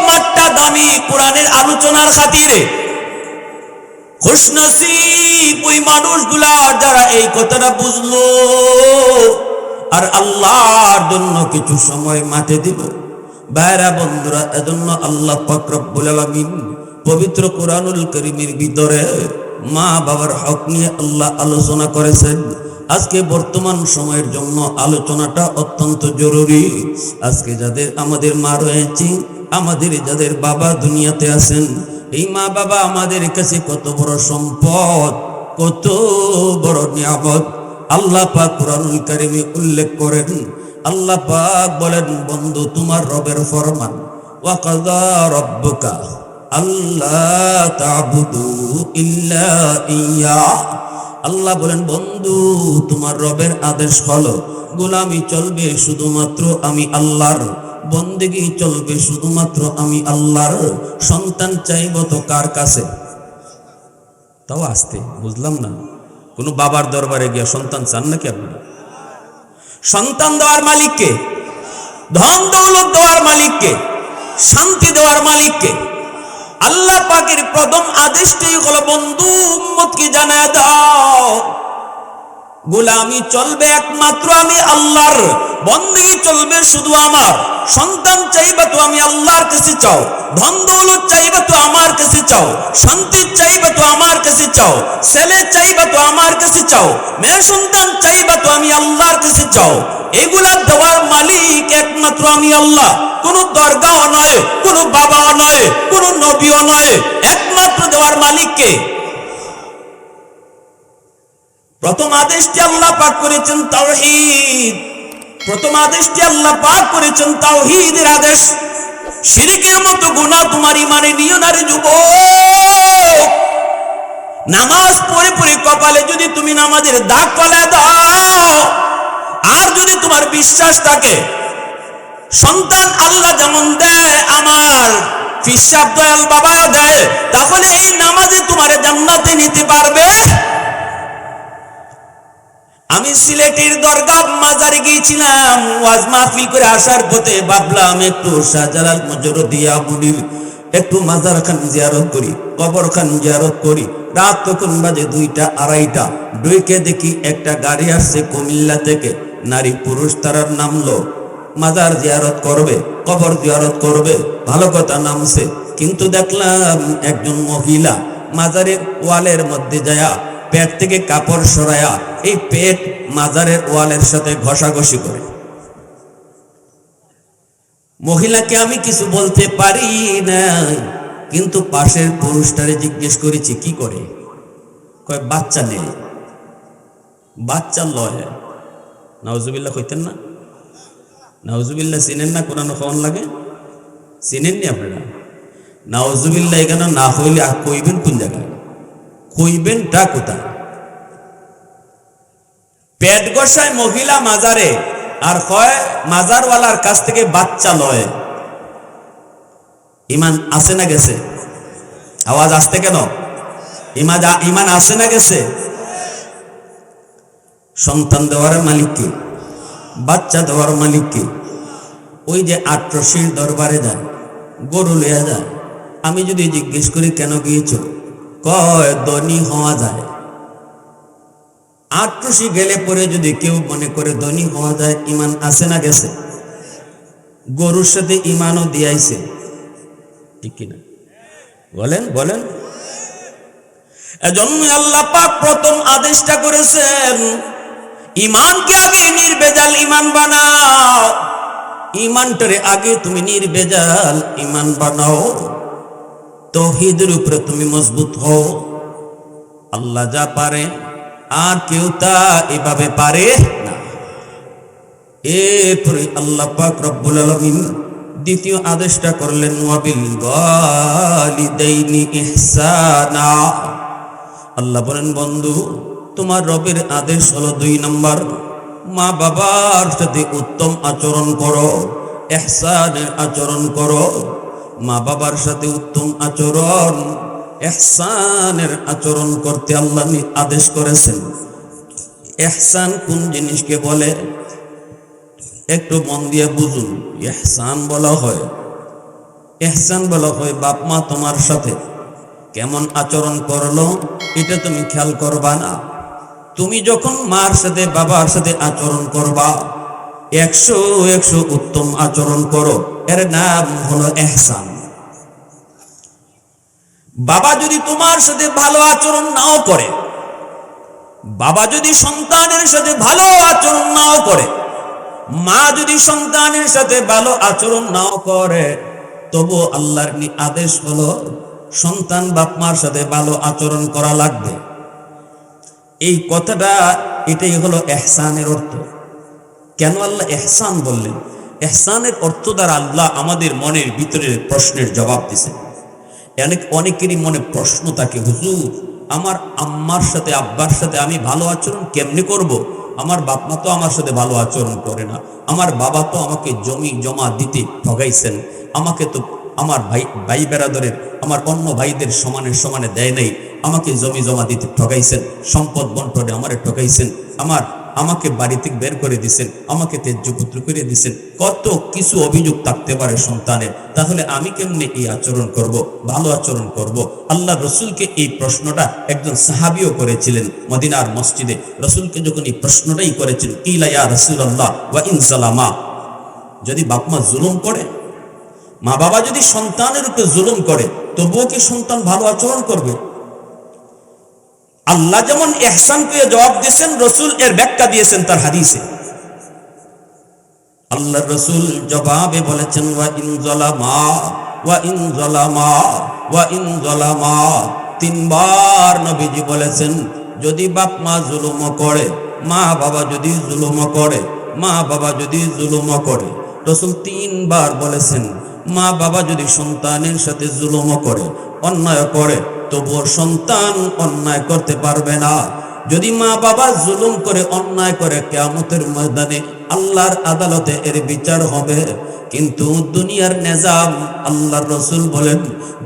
মাঠটা দামি কোরআনের আলোচনার খাতিরে। খুশনসিব ওই মানুষগুলা যারা এই কথাটা বুঝলো আর আল্লাহর জন্য কিছু সময় মাঠে দিল। ভাইরা বন্ধুরা, এজন্য আল্লাহ পাক রব্বুল আলামিন পবিত্র কোরআনুল কারীমের ভিতরে মা বাবার হক নিয়ে আল্লাহ আলোচনা করেছেন। আজকে বর্তমান সময়ের জন্য আলোচনাটা অত্যন্ত জরুরি। আজকে যাদের আমাদের মা রয়েছে, আমাদের যাদের বাবা দুনিয়াতে আছেন, এই মা বাবা আমাদের কাছে কত বড় সম্পদ, কত বড় নিয়ামত। আল্লাহ পাক কুরআনুল কারীমে উল্লেখ করেন, আল্লাহ পাক বলেন, বন্ধু তোমার রবের ফরমান, ওয়া কাযা রাব্বুকা আল্লা তা'বুদু ইল্লা ইয়্যা। আল্লাহ বলেন, বন্ধু তোমার রবের আদেশ হলো গোলামি চলবে শুধুমাত্র আমি আল্লাহর, বন্দেগি চলবে শুধুমাত্র আমি আল্লাহর। সন্তান চাইব তো কার কাছে? তাও আসতে বুঝলাম না, কোন বাবার দরবারে গিয়ে সন্তান চান নাকি আপনারা? সন্তান দেওয়ার মালিককে, ধন দৌলত দেওয়ার মালিককে, শান্তি দেওয়ার মালিককে। আল্লাহ পাকের প্রথম আদেশটাই হলো, বন্ধু উম্মতকে জানায় দাও গোলামি চলবে একমাত্র আমি আল্লাহর, বন্দেগি চলবে শুধু আমার। সন্তান চাইবা তো আমি আল্লাহর কাছে চাও, ধন দৌলত চাইবা তো আমার কাছে চাও, শান্তি চাইবা তো আমার কাছে চাও, ছেলে চাইবা তো আমার কাছে চাও, মেয়ে সন্তান চাইবা তো আমি আল্লাহর কাছে চাও। এগুলা দেওয়ার মালিক একমাত্র আমি আল্লাহ। কোন দরগাও নয়, কোন বাবাও নয়, কোন নবীও নয়, একমাত্র দেওয়ার মালিককে। প্রথম আদেশটি আল্লাহ পাক করেছেন তাওহীদ, প্রথম আদেশটি আল্লাহ পাক করেছেন তাওহীদের আদেশ। শিরকের মতো গুনাহ তোমার ইমানে নিও না রে যুবক। নামাজ পড়ে পড়ে কপালে যদি তুমি নামাজের দাগ ফেলে দাও, আর যদি তোমার বিশ্বাস থাকে সন্তান আল্লাহ যেমন দেয় আমার ফিসাব দয়াল বাবাও দেয়, তাহলে এই নামাজে তোমার জান্নাতে নিতে পারবে। আমি সিলেটের দরগা মাজারে গিয়েছিলাম, ওয়াজ মাহফিল করে আসার পথে ভাবলাম একটু শাহজালাল মজরুদিয়া মুনির একটু মাজার খান জিয়ারত করি, কবর খান জিয়ারত করি। রাত তখন বাজে 2টা 2:30। ঢুকে দেখি একটা গাড়ি আসছে কুমিল্লা থেকে, নারী পুরুষ তারা নামলো, মাজার জিয়ারত করবে, কবর জিয়ারত করবে, ভালো কথা নামছে। কিন্তু দেখলাম একজন মহিলা মাজারের ওয়ালের মধ্যে যায়া পেট থেকে কাপড় সরায়া এই পেট মাজারের ওয়ালের সাথে ঘষাঘষি করে। মহিলাকে আমি কিছু বলতে পারি না, কিন্তু পাশের পুরুষটারে জিজ্ঞেস করেছি কি করে, কয় বাচ্চা নেই, বাচ্চা লয়। নাউজুবিল্লাহ কইতেন না? নাউজুবিল্লাহ চিনেন না? কোরআন খাওয়ান লাগে, চিনেননি আপনারা? নাউজুবিল্লাহ এখানে না হইলে আর কইবেন কোন জায়গায়, কইবেন টা কোথায়? পেট গোসায় মহিলা মাজারে আর কয় মাজারওয়ালার কাছ থেকে বাচ্চা লয়। ইমান আছে না গেছে? আওয়াজ আসতে কেন? ইমান আছে না গেছে? সন্তান দেওয়ার মালিক কে? বাচ্চা দেওয়ার মালিক কে? ওই যে আট্রসির দরবারে যায়, গরু লইয়া যায়। আমি যদি জিজ্ঞেস করি কেন গিয়েছ, কয় ধনী হওয়া যায়। আট্রসি গেলে পরে যদি কেউ মনে করে ধনী হওয়া যায়, ইমান আছে না গেছে? গরুর সাথে ইমানও দিয়াইছে, ঠিক কিনা বলেন বলেন? এজন্য আল্লাহ পাক প্রথম আদেশটা করেছেন, ইমানকে আগে নির্ভেজাল ইমান বানাও। ইমানটারে আগে তুমি নির্ভেজাল ইমান বানাও, তাওহীদের উপরে তুমি মজবুত হও। আল্লাহ যা পারে আর কেউ তা এভাবে পারে না। এরপরে আল্লাহ পাক রব্বুল আলামিন দ্বিতীয় আদেশটা করলেন, ওয়াবিল ওয়ালিদাইনি ইহসানা। আল্লাহ বলেন, বন্ধু তোমার রবের আদেশ হলো 2 নম্বর, মা বাবার সাথে উত্তম আচরণ করো, ইহসানের আচরণ করো। মা বাবার সাথে উত্তম আচরণ, ইহসানের আচরণ করতে আল্লাহ আদেশ করেছেন। ইহসান কোন জিনিসকে বলে একটু মন দিয়ে বুঝুন। ইহসান বলা হয়, ইহসান বলা হয় বাপ মা তোমার সাথে কেমন আচরণ করলো এটা তুমি খেয়াল করবা না। তুমি যখন মার সাথে বাবার সাথে আচরণ করবা 100 উত্তম আচরণ করো, এর নাম হলো ইহসান। বাবা যদি তোমার সাথে ভালো আচরণ নাও করে, বাবা যদি সন্তানের সাথে ভালো আচরণ নাও করে, মা যদি সন্তানের সাথে ভালো আচরণ নাও করে, তবু আল্লাহর আদেশ হলো সন্তান বাপ মার সাথে ভালো আচরণ করা লাগবে। এই কথাটা এটাই হলো ইহসানের অর্থ। কেন আল্লাহ ইহসান বললেন? ইহসানের অর্থ দ্বারা আল্লাহ আমাদের মনের ভিতরের প্রশ্নের জবাব দিয়েছেন। অনেকেরই মনে প্রশ্ন থাকে, হুজুর আমার আম্মার সাথে আব্বার সাথে আমি ভালো আচরণ কেমনে করব? আমার বাপ মা তো আমার সাথে ভালো আচরণ করে না, আমার বাবা তো আমাকে জমি জমা দিতে ঠগাইছেন, আমাকে তো আমার ভাই বেরাদরের আমার অন্য ভাইদের সমানে সমানে দেয় নাই, আমাকে জমি জমা দিতে ঠগাইছেন, সম্পদ বন্টনে আমারে ঠগাইছেন, আমাকে বাড়ি থেকে বের করে দিছেন, আমাকে ত্যায্য পুত্র করে দিছেন। কত কিছু অভিযোগ থাকতে পারে সন্তানের। তাহলে আমি কেমনে এই আচরণ করব, ভালো আচরণ করব? আল্লাহ রসুলকে এই প্রশ্নটা একজন সাহাবীও করেছিলেন মদিনার মসজিদে। রসুলকে যখন এই প্রশ্নটাই করেছেন, কিলা ইয়া রাসূলুল্লাহ ওয়া ইন যালামা, যদি বাপ মা জুলুম করে, মা বাবা যদি সন্তানের উপরে জুলুম করে, তবুও কি সন্তান ভালো আচরণ করবে? আল্লাহ যেমন ইহসানকে জবাব দিয়েছেন, রসুল এর ব্যাখ্যা দিয়েছেন তার হাদিসে। আল্লাহ রসুল জবাবে বলেছেন, ওয়া ইন যালামা ওয়া ইন যালামা ওয়া ইন যালামা। 3 বার নবীজি বলেছেন, যদি বাপ মা জুলুম করে, মা বাবা যদি জুলুম করে, মা বাবা যদি জুলুম করে। রসুল 3 বার বলেছেন, মা বাবা যদি সন্তানের সাথে জুলুম করে, অন্যায় করে, তবুও সন্তান অন্যায় করতে পারবে না। যদি মা বাবা জুলুম করে, অন্যায় করে, কিয়ামতের ময়দানে আল্লাহর আদালতে এর বিচার হবে। কিন্তু দুনিয়ার নিজাম, আল্লাহর রাসূল বলেন,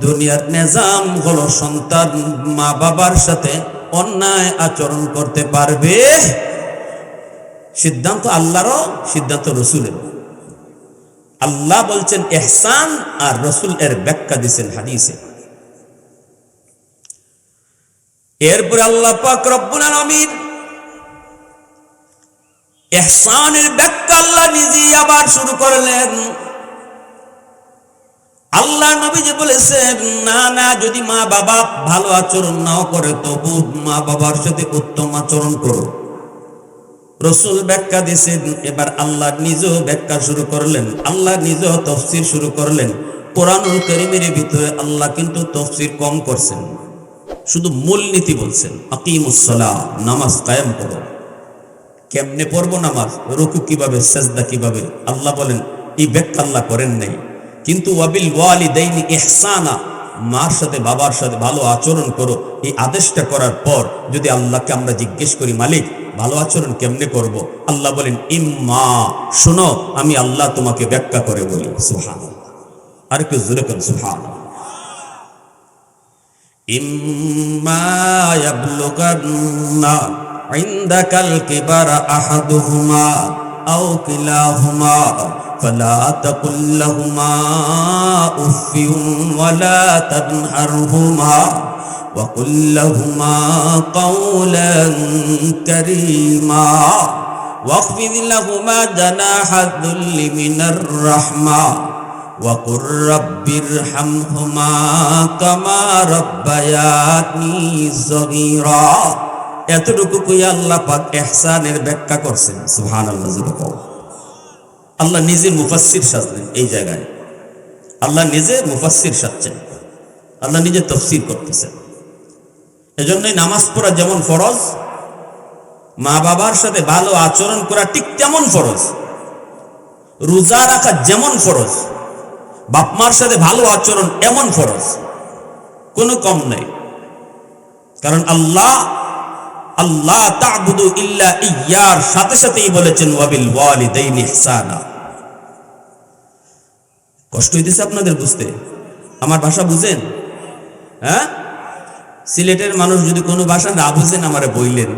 দুনিয়ার নিজাম হলো সন্তান মা বাবার সাথে অন্যায় আচরণ করতে পারবে। সিদ্ধান্ত আল্লাহরও, সিদ্ধান্ত রাসূলের। আল্লাহ বলছেন ইহসান, আর রাসূল এর ব্যাখ্যা দিয়েছেন হাদিসে। এরপরে আল্লাহ পাক রব্বুল আলামিন ইহসানের ব্যাখ্যা আল্লাহ নিজেই আবার শুরু করলেন। আল্লাহ নবীজি বলেছেন, না না, যদি মা বাবা ভালো আচরণ নাও করে, তবু মা বাবার সাথে উত্তম আচরণ করো। রাসূল ব্যাখ্যা দিয়েছেন। এবার আল্লাহ নিজেও ব্যাখ্যা শুরু করলেন, আল্লাহ নিজেও তাফসীর শুরু করলেন। কোরআনুল কারীমের ভিতরে আল্লাহ কিন্তু তাফসীর কম করছেন, শুধু মূলনীতি বলছেন। আকিমুস সালাহ, নামাজ কায়েম করো। কেমনে পড়বো নামাজ, রুকু কিভাবে, সাজদা কিভাবে, আল্লাহ বলেন এই ব্যাখ্যা আল্লাহ করেন নাই। কিন্তু ওয়াবিল ওয়ালিদাইনি ইহসানা, মার সাথে বাবার সাথে ভালো আচরণ করো, এই আদেশটা করার পর যদি আল্লাহকে আমরা জিজ্ঞেস করি, মালিক ভালো আচরণ কেমনে করব, আল্লাহ বলেন ইম্মা, শোনো আমি আল্লাহ তোমাকে ব্যাখ্যা করে বলি। সুবহানাল্লাহ, আর একটু জোরে করুন সুবহানাল্লাহ। ইম্মা ইয়াবলুগান্না ইনদাকাল কিবারা আহাদুহুমা আও কিলাহুমা ফালা তাকুল লাহুমা উফিন ওয়ালা তানহারহুমা ওয়া কুল লাহুমা কাওলান কারীমা ওয়াখফিদ লাহুমা জানাহা যুল্লি মিনার রাহমা وقل رب ارحمهما كما ربياني صغيرا। এতটুকু কই আল্লাহ পাক ইহসানের ব্যাখ্যা করছেন। সুবহানাল্লাহ। আল্লাহ নিজে মুফাসসির সাজলেন এই জায়গায়, আল্লাহ নিজে মুফাসসির সাজছেন, আল্লাহ নিজে তাফসীর করতেছেন। এজন্যই নামাজ পড়া যেমন ফরজ, মা বাবার সাথে ভালো আচরণ করা ঠিক তেমন ফরজ। রোজা রাখা যেমন ফরজ, বাপমার সাথে ভালো আচরণ এমন ফরজ, কোনো কম নাই। কারণ আল্লাহ তা'বুদু ইল্লা ইয়ার সাথে সাথেই বলেছেন ওয়াবিল ওয়ালিদাইনি ইহসানা। কষ্ট হইতেছে আপনাদের বুঝতে? আমার ভাষা বুঝেন? হ্যাঁ, সিলেটের মানুষ যদি কোনো ভাষা না বুঝেন আমারে বইলেন,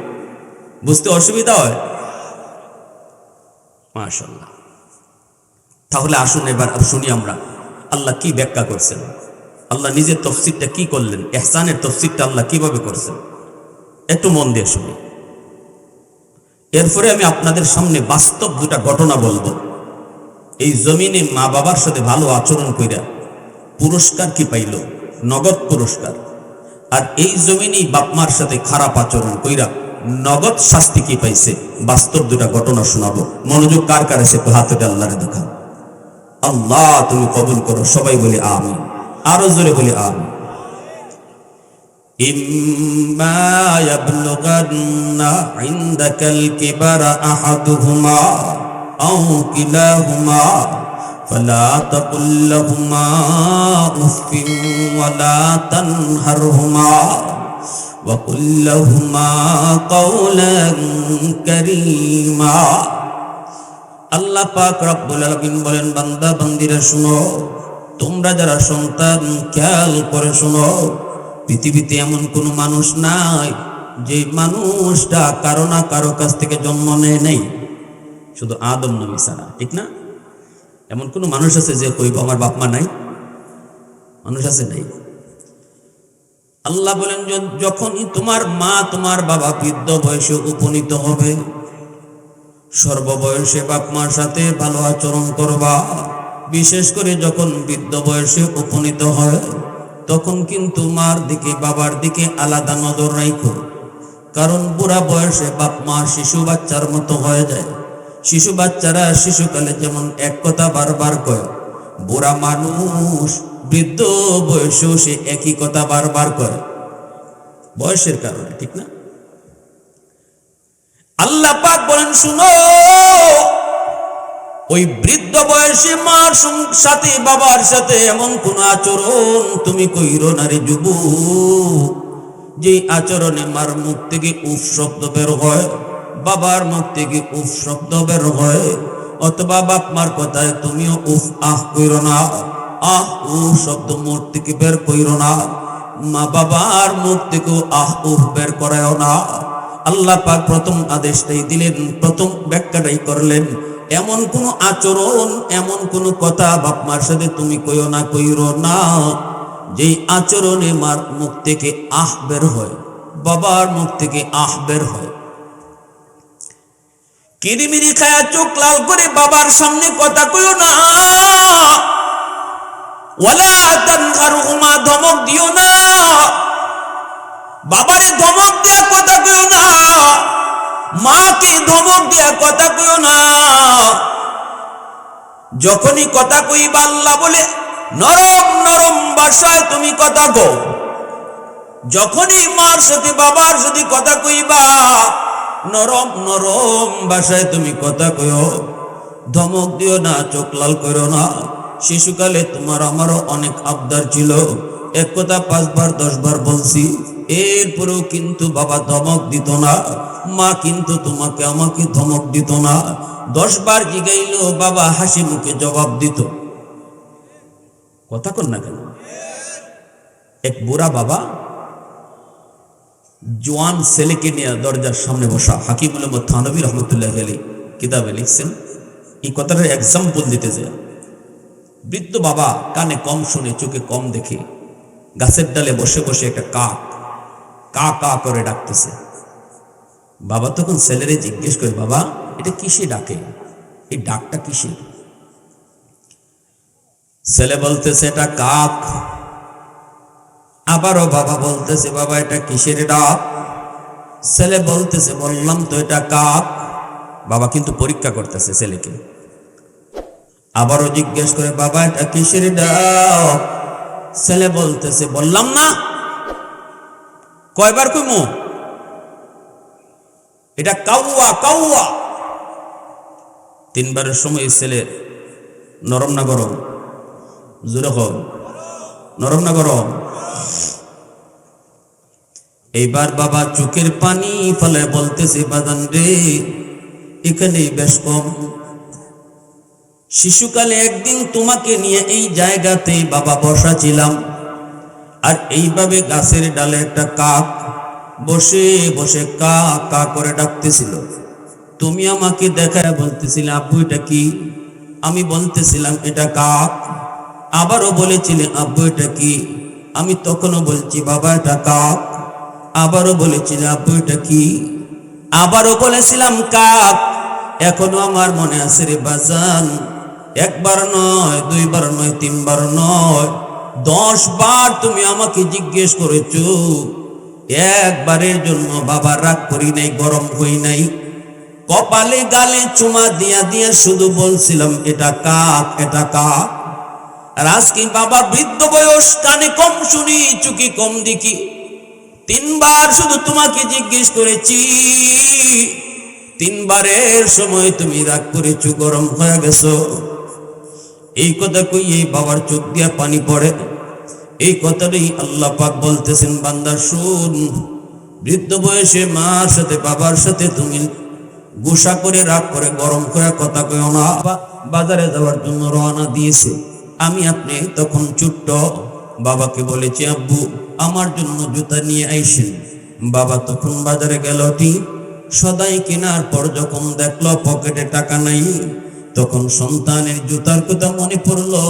বুঝতে অসুবিধা হয়। মাশাআল্লাহ। তাহলে আসুন এবার শুনি আমরা আল্লাহ কি ব্যাখ্যা করছেন, আল্লাহ নিজের তফসিরটা কি করলেন, ইহসানের তফসিরটা আল্লাহ কিভাবে করছেন, একটু মন দিয়ে শুনি। এরপরে আমি আপনাদের সামনে বাস্তব দুটা ঘটনা বলবো। এই জমিনে মা বাবার সাথে ভালো আচরণ কইরা পুরস্কার কি পাইল? নগদ পুরস্কার। আর এই জমিনেই বাপমার সাথে খারাপ আচরণ কইরা নগদ শাস্তি কি পাইছে? বাস্তব দুটা ঘটনা শোনাবো। মনোযোগ কার কার আছে? হাতে আল্লাহরে দেখা। আল্লাহ তুমি কবুল করো। সবাই বলি আমিন, আরো জোরে বলি আমিন। ইম্মা ইয়াবলুগান্না ইনদাকাল কিবারা আহাদুহুমা আও কিলাহুমা ফালা তাকুল লাহুমা উফিন ওয়ালা তানহারহুমা ওয়া কুল লাহুমা কাওলান কারীমা। আল্লাহ পাক রব্বুল আলামিন বলেন, বান্দা বান্দিরা শুনো, তোমরা যারা সন্তান খেয়াল করে শুনো, পৃথিবীতে এমন কোনো মানুষ নাই যে মানুষটা কারো না কারো কাছ থেকে জন্ম নেয় নাই, শুধু আদম নবী ছাড়া, ঠিক না? এমন কোনো মানুষ আছে যে কইব আমার বাপ মা নাই? মানুষ আছে? নাই। আল্লাহ বলেন, যখনই তোমার মা তোমার বাবা বৃদ্ধ বয়সে উপনীত হবে, সর্ববয়সে বাপ মার সাথে ভালো আচরণ করবা। বিশেষ করে যখন বৃদ্ধ বয়সে উপনীত হয় তখন কিন্তু মার দিকে বাবার দিকে আলাদা নজর রাখো। কারণ বুড়া বয়সে বাপ মা শিশু বাচ্চার মতো হয়ে যায়। শিশু বাচ্চারা শিশুকালে যেমন এক কথা বারবার কয়, বুড়া মানুষ বৃদ্ধ বয়সেও সে একই কথা বারবার কয়, বয়সের কারণে, ঠিক না? আল্লাহ পাক বলেন, শুনো, ওই বৃদ্ধ বয়সে মার সাথে বাবার সাথে এমন কোন আচরণ তুমি কইরো না রে যুবক, যে আচরণে মার মুখ থেকে উফ শব্দ বের হয়, বাবার মুখ থেকে উফ শব্দ বের হয়, অথবা বাপ মার কথায় তুমিও উফ আহ কইরো না, আহ উ শব্দ মুখ থেকে বের কইরো না, মা বাবার মুখ থেকেও আহ উফ বের করায়ও না। আল্লাহ পাক প্রথম আদেশটাই দিলেন, প্রথম ব্যাখ্যাটাই করলেন, এমন কোন আচরণ, এমন কোন কথা বাপ মার সাথে তুমি কইও না, কইরো না যেই আচরণে মার মুখ থেকে আহ বের হয়, বাবার মুখ থেকে আহ বের হয়। কিরিমিরি খায়া চোখ লাল করে বাবার সামনে কথা কইও না, ওয়ালা তানহারহুমা, ধমক দিও না, বাবারে ধমক দেয়া কথা কইও না, মাকে ধমক দেয়া কথা কইও না। যখনই কথা কইবা আল্লাহ বলে নরম নরম ভাষায় তুমি কথা কও। যখনই মার সাথে বাবার সাথে কথা কইবা নরম নরম ভাষায় তুমি কথা কইও, ধমক দিও না, চোখ লাল করো না। শিশুকালে তোমার আমারও অনেক আবদার ছিল, এক কথা 5 বার 10 বার বলছি, এরপরেও কিন্তু বাবা ধমক দিত না, মা কিন্তু তোমাকে আমাকে ধমক দিত না। 10 বার জিগাইলো বাবা হাসি মুখে জবাব দিত। কথা কন না কেন? এক বুড়া বাবা জওয়ান ছেলেকে নিয়ে দরজার সামনে বসা, হাকিমুল উম্মত থানভী রহমতুল্লাহ আলাইহি কিতাবে লিখছেন। এই কথাটার এক্সাম্পল দিতে যায়, বৃদ্ধ বাবা কানে কম শুনে, চোখে কম দেখে, গাছের ডালে বসে বসে একটা কাক কা কা করে ডাকতেছে। বাবা তখন ছেলেরে জিজ্ঞেস করে, বাবা এটা কিসে ডাকে, এই ডাকটা কিসে? ছেলে বলতেছে এটা কাক। আবারও বাবা বলতেছে, বাবা এটা কিসের ডাক? ছেলে বলতেছে, বললাম তো এটা কাক। বাবা কিন্তু পরীক্ষা করতেছে ছেলেকে। আবারও জিজ্ঞেস করে, বাবা এটা কিসের ডাক? ছেলে বলতেছে, বললাম না। কয়বার কইমু? এটা কাউয়া কাউয়া। 3 বারের সময় ছেলে নরম না গরম? জোরে হোক, নরম না গরম? এইবার বাবা চোখের পানি ফেলে বলতেছে, বাজান রে এখানে বেশ কম, শিশুকালে একদিন তোমাকে নিয়ে এই জায়গাতে বাবা বসা ছিলাম, আর এইভাবে গাছের ডালে একটা কাক বসে বসে কা কা করে ডাকতেছিল। তুমি আমাকে দেখায় বলতেছিলে, আব্বু এটা কি? আমি বলতেছিলাম এটা কাক। আবারও বলেছিলে, আব্বু এটা কি? আমি তখনও বলছি, বাবা এটা কাক। আবারও বলেছিলে, আব্বু এটা কি? আবারও বলেছিলাম কাক। এখনো আমার মনে আছে রে বাজান, একবার নয়, দুইবার নয়, তিনবার নয়, 10 বার তুমি আমাকে জিজ্ঞেস করেছো। একবারের জন্য বাবা রাগ করি নাই, গরম হই নাই। কপালে গালে চুমা দিয়া দিয়া শুধু বলছিলাম এটা কাক, এটা কাক। আর আজকে বাবা বৃদ্ধ বয়স, কানে কম শুনি, চুকি কম দেখি, 3 বার শুধু তোমাকে জিজ্ঞেস করেছি। 3 বারের সময় তুমি রাগ করেছো, গরম হয়ে গেছো। এই কথা কই এই বাবার চোখ দিয়া পানি পড়ে। এই কথাটাই আল্লাহ পাক বলতেছেন, বান্দা শুন, বৃদ্ধ বয়সে মার সাথে বাবার সাথে তুমি গুসা করে রাগ করে গরম করে কথা কইও না। বাজারে যাওয়ার জন্য রওনা দিয়েছে, আমি আপনি তখন ছোট্ট। বাবাকে বলেছি, আব্বু আমার জন্য জুতা নিয়ে আইসেন। বাবা তখন বাজারে গেল, ঠিক সদাই কেনার পর যখন দেখলো পকেটে টাকা নাই, তখন সন্তানের জুতার কথা মনে পড়লো।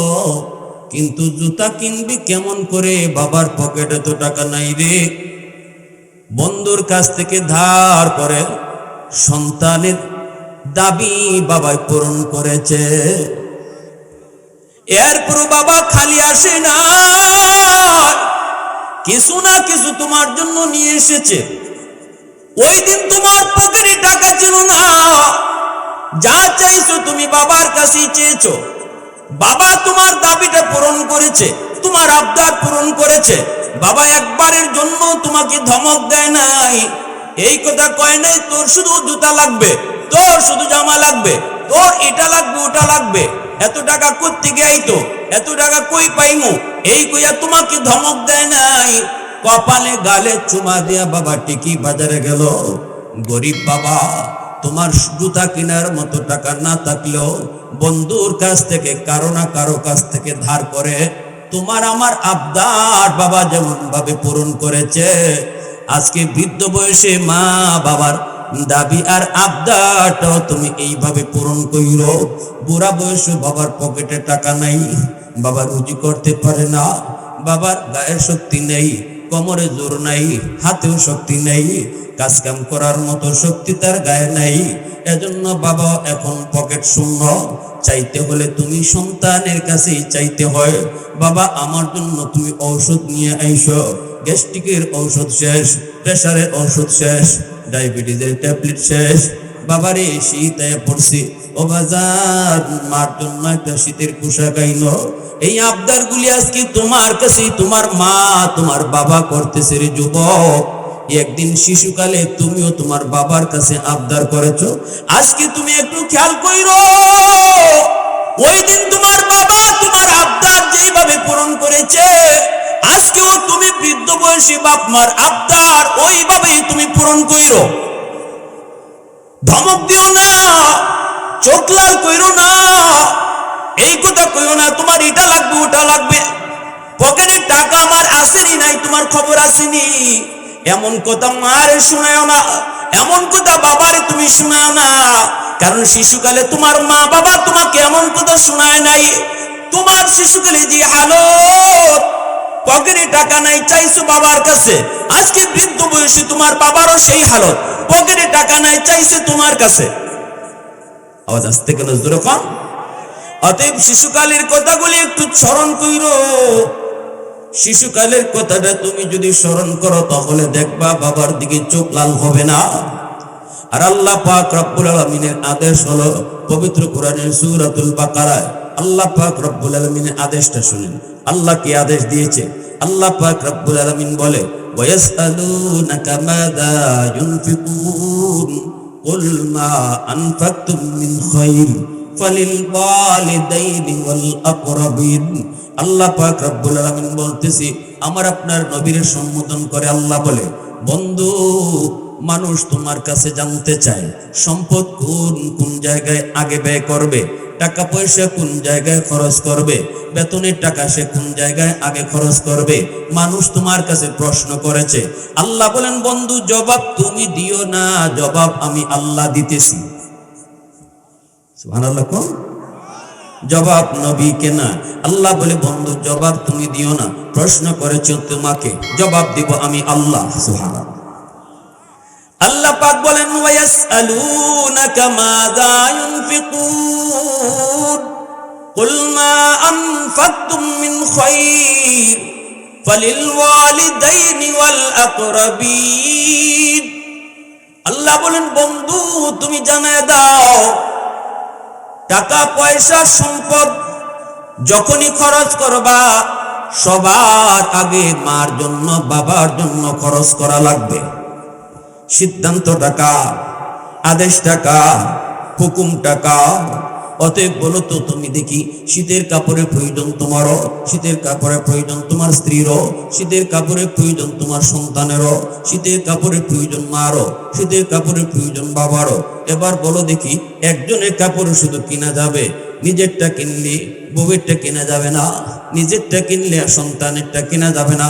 কিন্তু জুতা কিনবি কেমন করে, বাবার পকেটে তো টাকা নাই রে। বন্ধুর কাছ থেকে ধার করে সন্তানের দাবি বাবাই পূরণ করেছে। এরপর বাবা খালি আসে না, কিছু না কিছু তোমার জন্য নিয়ে এসেছে। ওই দিন তোমার পকেটে টাকা ছিল না, যা চাইছো তুমি বাবার কাছেই চেয়েছো। বাবা তোমার দাবিটা পূরণ করেছে, তোমার আবদার পূরণ করেছে। বাবা একবারের জন্য তোমাকে ধমক দেয় নাই, এই কথা কয় নাই তোর শুধু জুতা লাগবে, তোর শুধু জামা লাগবে, তোর এটা লাগবে ওটা লাগবে, এত টাকা কোত্থেকে আইতো, এত টাকা কই পাইমু, এই কইয়া তোমাকে ধমক দেয় নাই। কপালে গালে চুমা দিয়া বাবা ঠিকই বাজারে গেল। গরিব বাবা, তোমার জুতা কেনার মতো টাকা না থাকলেও বন্ধুর কাছ থেকে কারো না কারো কাছ থেকে ধার করে তোমার আমার আবদার বাবা যেমন ভাবে পূরণ করেছে। আজকে বৃদ্ধ বয়সে মা বাবার দাবি আর আবদারটাও তুমি এইভাবে পূরণ কইরো। বুড়া বয়সে বাবার পকেটে টাকা নাই, বাবা রুজি করতে পারে না, বাবার গায়ের শক্তি নেই, কোমরে জোর নাই, হাতেও শক্তি নেই, কাজ কাম করার মতো শক্তি তার গায়ে নাই। এজন্য বাবা এখন পকেট শূন্য। চাইতে হলে তুমি সন্তানের কাছেই চাইতে হয়, বাবা আমার জন্য তুমি ঔষধ নিয়ে আইসো। গ্যাস্ট্রিকের ঔষধ শেষ, প্রেসারের ঔষধ শেষ, ডায়াবেটিসের ট্যাবলেট শেষ। বাবারে শীতে পড়ছি, ও বাজার মার জন্য একটা শীতের পোশাক আইনো। এই আবদার গুলি আজকে তোমার কাছে তোমার মা তোমার বাবা করতেছে রে যুবক। একদিন শিশুকালে তুমিও তোমার বাবার কাছে আবদার করেছো, আজকে তুমি একটু খেয়াল কইরো। ওই দিন তোমার বাবা তোমার আবদার যেভাবে পূরণ করেছে, আজকেও তুমি বৃদ্ধ বয়সী বাপ মার আবদার ওইভাবেই তুমি পূরণ কইরো। ধমক দিও না, চোখ লাল কইরো না, এই কথা কইও না তোমার এটা লাগবে ওটা লাগবে, পকেটে টাকা আমার আসেনি নাই তোমার খবর আসেনি, এমন কথা মারে শোনায়ও না, এমন কথা বাবারে তুমি শোনাও না। কারণ শিশুকালে তোমার মা বাবা তোমাকে এমন কথা শোনায় নাই। তোমার শিশুকালে যে হালত, পকেটে টাকা নাই চাইছো বাবার কাছে, আজকে বৃদ্ধ বয়সে তোমার বাবারও সেই হালত, পকেটে টাকা নাই চাইছে তোমার কাছে। আওয়াজ আসতে কেন জোরে কম। অতএব শিশুকালের কথাগুলি একটু স্মরণ কইরো। শিশুকালের কথাটা তুমি যদি স্মরণ করো তাহলে দেখবা বাবার দিকে চোখ লাল হবে না। আর আল্লাহ পাক রব্বুল আলামিনের আদেশ হলো পবিত্র কোরআনের সূরাতুল বাকারায় আল্লাহ পাক রব্বুল আলামিনের আদেশটা শুনেন। আল্লাহ কি আদেশ দিয়েছে? আল্লাহ পাক রব্বুল আলামিন বলে, ওয়ায়াসআলুনাকা মাযা ইউনফিকুন কুল মা আনফাকতুম মিন খায়র ফালিল ওয়ালিদাইনি ওয়াল আকরাবিন। আল্লাহ পাক রব্বুল আলামিন বলতেছি, আমার আপনার নবীর সম্বোধন করে আল্লাহ বলে, বন্ধু মানুষ তোমার কাছে জানতে চায় সম্পদ কোন কোন জায়গায় আগে ব্যয় করবে, টাকা পয়সা কোন জায়গায় খরচ করবে, বেতনের টাকা সে কোন জায়গায় আগে খরচ করবে। মানুষ তোমার কাছে প্রশ্ন করেছে, আল্লাহ বলেন বন্ধু জবাব তুমি দিও না, জবাব আমি আল্লাহ দিতেছি। সুবহানাল্লাহ। কোন জবাব নবীকে না, আল্লাহ বলে বন্ধু জবাব তুমি দিও না, প্রশ্ন করেছো তোমাকে, জবাব দিব আমি আল্লাহ। সুবহানাল্লাহ। আল্লাহ পাক বলেন ওয়ায়াসআলুনাকা মাযা ইউনফিকুন কুল মা আনফাকতুম মিন খায়র ফালিল ওয়ালিদাইনি ওয়াল আকরাবিন। আল্লাহ বলেন বন্ধু তুমি জানায় দাও, টাকা পয়সা সম্পদ যখনই খরচ করবা সবার আগে মার জন্য বাবার জন্য খরচ করা লাগবে। সিদ্ধান্ত টাকা, আদেশ টাকা, হুকুম টাকা। অতএব বলো তো তুমি দেখি, শীতের কাপড়ের প্রয়োজন তোমারও, শীতের কাপড়ের প্রয়োজন তোমার স্ত্রীরও, শীতের কাপড়ের প্রয়োজন তোমার সন্তানেরও, শীতের কাপড়ের প্রয়োজন মারও, শীতের কাপড়ের প্রয়োজন বাবারও। এবার বলো দেখি, একজনের কাপড় শুধু কিনা যাবে, নিজেরটা কিনলে বউয়েরটা কেনা যাবে না, নিজেরটা কিনলে সন্তানেরটা কেনা যাবে না,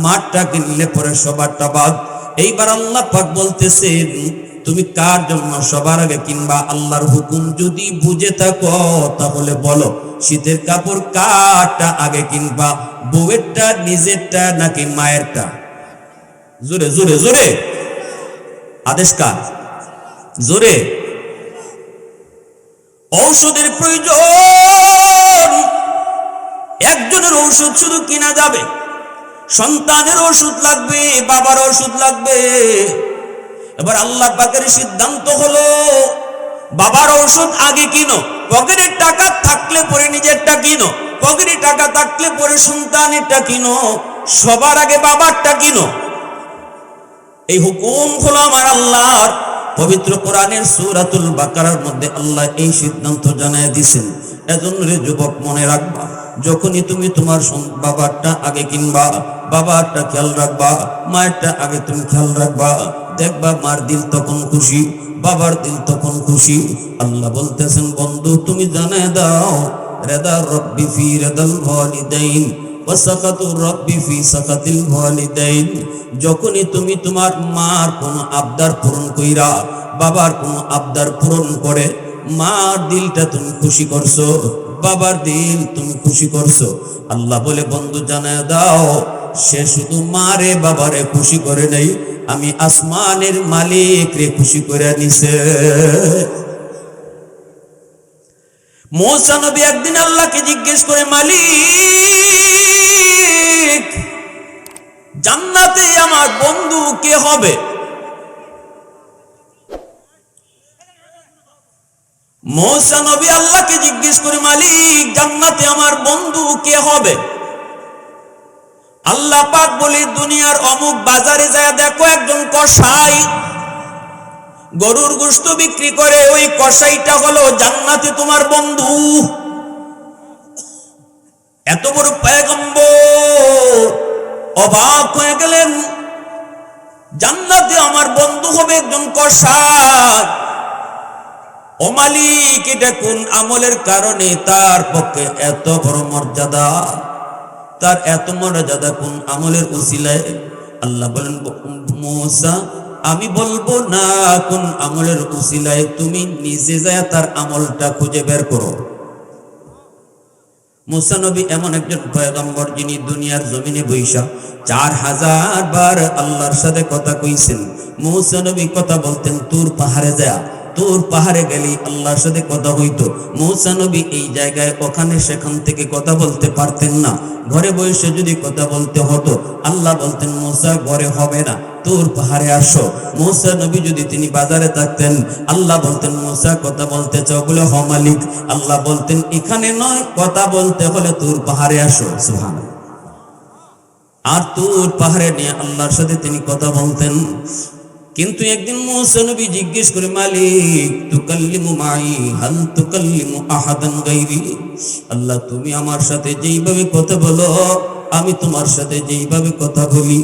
মারটা কিনলে পরে সবারটা বাদ। এইবার আল্লাহ পাক বলতেছেন তুমি কার জন্য সবার আগে কিনবা? আল্লাহর হুকুম যদি বুঝে থাকো তাহলে বলো শীতের কাপড় কারটা আগে কিনবা, বউয়েরটা, নিজেরটা নাকি মায়েরটা? জোরে জোরে জোরে আদেশ কার? জোরে। ঔষধের প্রয়োজন, একজনের ঔষধ শুধু কিনা যাবে, সন্তানের ওষুধ লাগবে, বাবার ওষুধ লাগবে। এবার আল্লাহ পাকের সিদ্ধান্ত হলো বাবার ওষুধ আগে কিনো, পকেটে টাকা থাকলে পরে নিজেরটা কিনো, পকেটে টাকা থাকলে পরে সন্তানেরটা কিনো, সবার আগে বাবারটা কিনো। এই হুকুম হলো আমার আল্লাহর। পবিত্র কোরআনের সূরাতুল বাকারার মধ্যে আল্লাহ এই সিদ্ধান্ত জানায় দিয়েছেন। এজন্য রে যুবক মনে রাখবা, যখনই তুমি তোমার বাবারটা আগে কিনবা, বাবারটা খেয়াল রাখবা, মায়েরটা আগে তুমি খেয়াল রাখবা, দেখবা মার দিল তখন খুশি, বাবার দিল তখন খুশি। আল্লাহ বলতেছেন বন্ধু তুমি জানায় দাও, রেদা রব্বি ফি রেদাল ওয়ালিদাইন ওয়া সাকাতু রব্বি ফি সাকাতিল ওয়ালিদাইন। যখনই তুমি তোমার মার কোনো আবদার পূরণ কইরা, বাবার কোনো আবদার পূরণ করে মার দিলটা তুমি খুশি করছো, বাবার দিল তুমি খুশি করছো, আল্লাহ বলে বন্ধু জানায় দাও সে শুধু মারে বাবারে খুশি করে নেই, আমি আসমানের মালিক রে খুশি করে নিছে। মূসা নবী একদিন আল্লাহকে জিজ্ঞেস করে, মালিক জান্নাতে আমার বন্ধু কে হবে? মূসা নবী আল্লাহকে জিজ্ঞেস করে, মালিক জান্নাতে আমার বন্ধু কে হবে? আল্লাহ পাক বলে, দুনিয়ার অমুক বাজারে যায় দেখো একজন কসাই গরুর গোশত বিক্রি করে, ওই কসাইটা হলো জান্নাতে তোমার বন্ধু। এত বড় পয়গম্বর অবাক হয়ে গেলেন, জান্নাতে আমার বন্ধু হবে একজন কসাই। ও মালিক এটা কোন আমলের কারণে তার পক্ষে এত বড় মর্যাদা, তার এত মর্যাদা কোন আমলের উসিলায়? আল্লাহ বলেন মূসা আমি বলবো না কোন আমলের উসিলায়, তুমি নিজে যায় তার আমলটা খুঁজে বের করো। মূসা নবী এমন একজন পয়গম্বর যিনি দুনিয়ার জমিনে বৈশা 4000 বার আল্লাহর সাথে কথা কইছেন। মূসা নবী কথা বলতেন তুর পাহাড়ে যায়, তুর পাহাড়ে গেলে আল্লাহর সাথে কথা হইতো। মূসা নবী এই জায়গায় ওখানে সেখান থেকে কথা বলতে পারতেন না, ঘরে বসে যদি কথা বলতে হতো আল্লাহ বলতেন মূসা ঘরে হবে না, তুর পাহাড়ে আসো। মূসা নবী যদি তিনি বাজারে থাকতেন আল্লাহ বলতেন মূসা কথা বলতে চাও বলে হ মালিক, আল্লাহ বলতেন এখানে নয়, কথা বলতে হলে তুর পাহাড়ে আসো। সুবহানাল্লাহ। আর তুর পাহাড়ে নিয়ে আল্লাহর সাথে তিনি কথা বলতেন। কিন্তু একদিন মূসা নবী জিজ্ঞেস করে, মালিক তুকাল্লিমু মাই হাল তুকাল্লিমু আহাদান গায়রি? আল্লাহ তুমি আমার সাথে যেইভাবে কথা বলো, আমি তোমার সাথে যেইভাবে কথা বলি,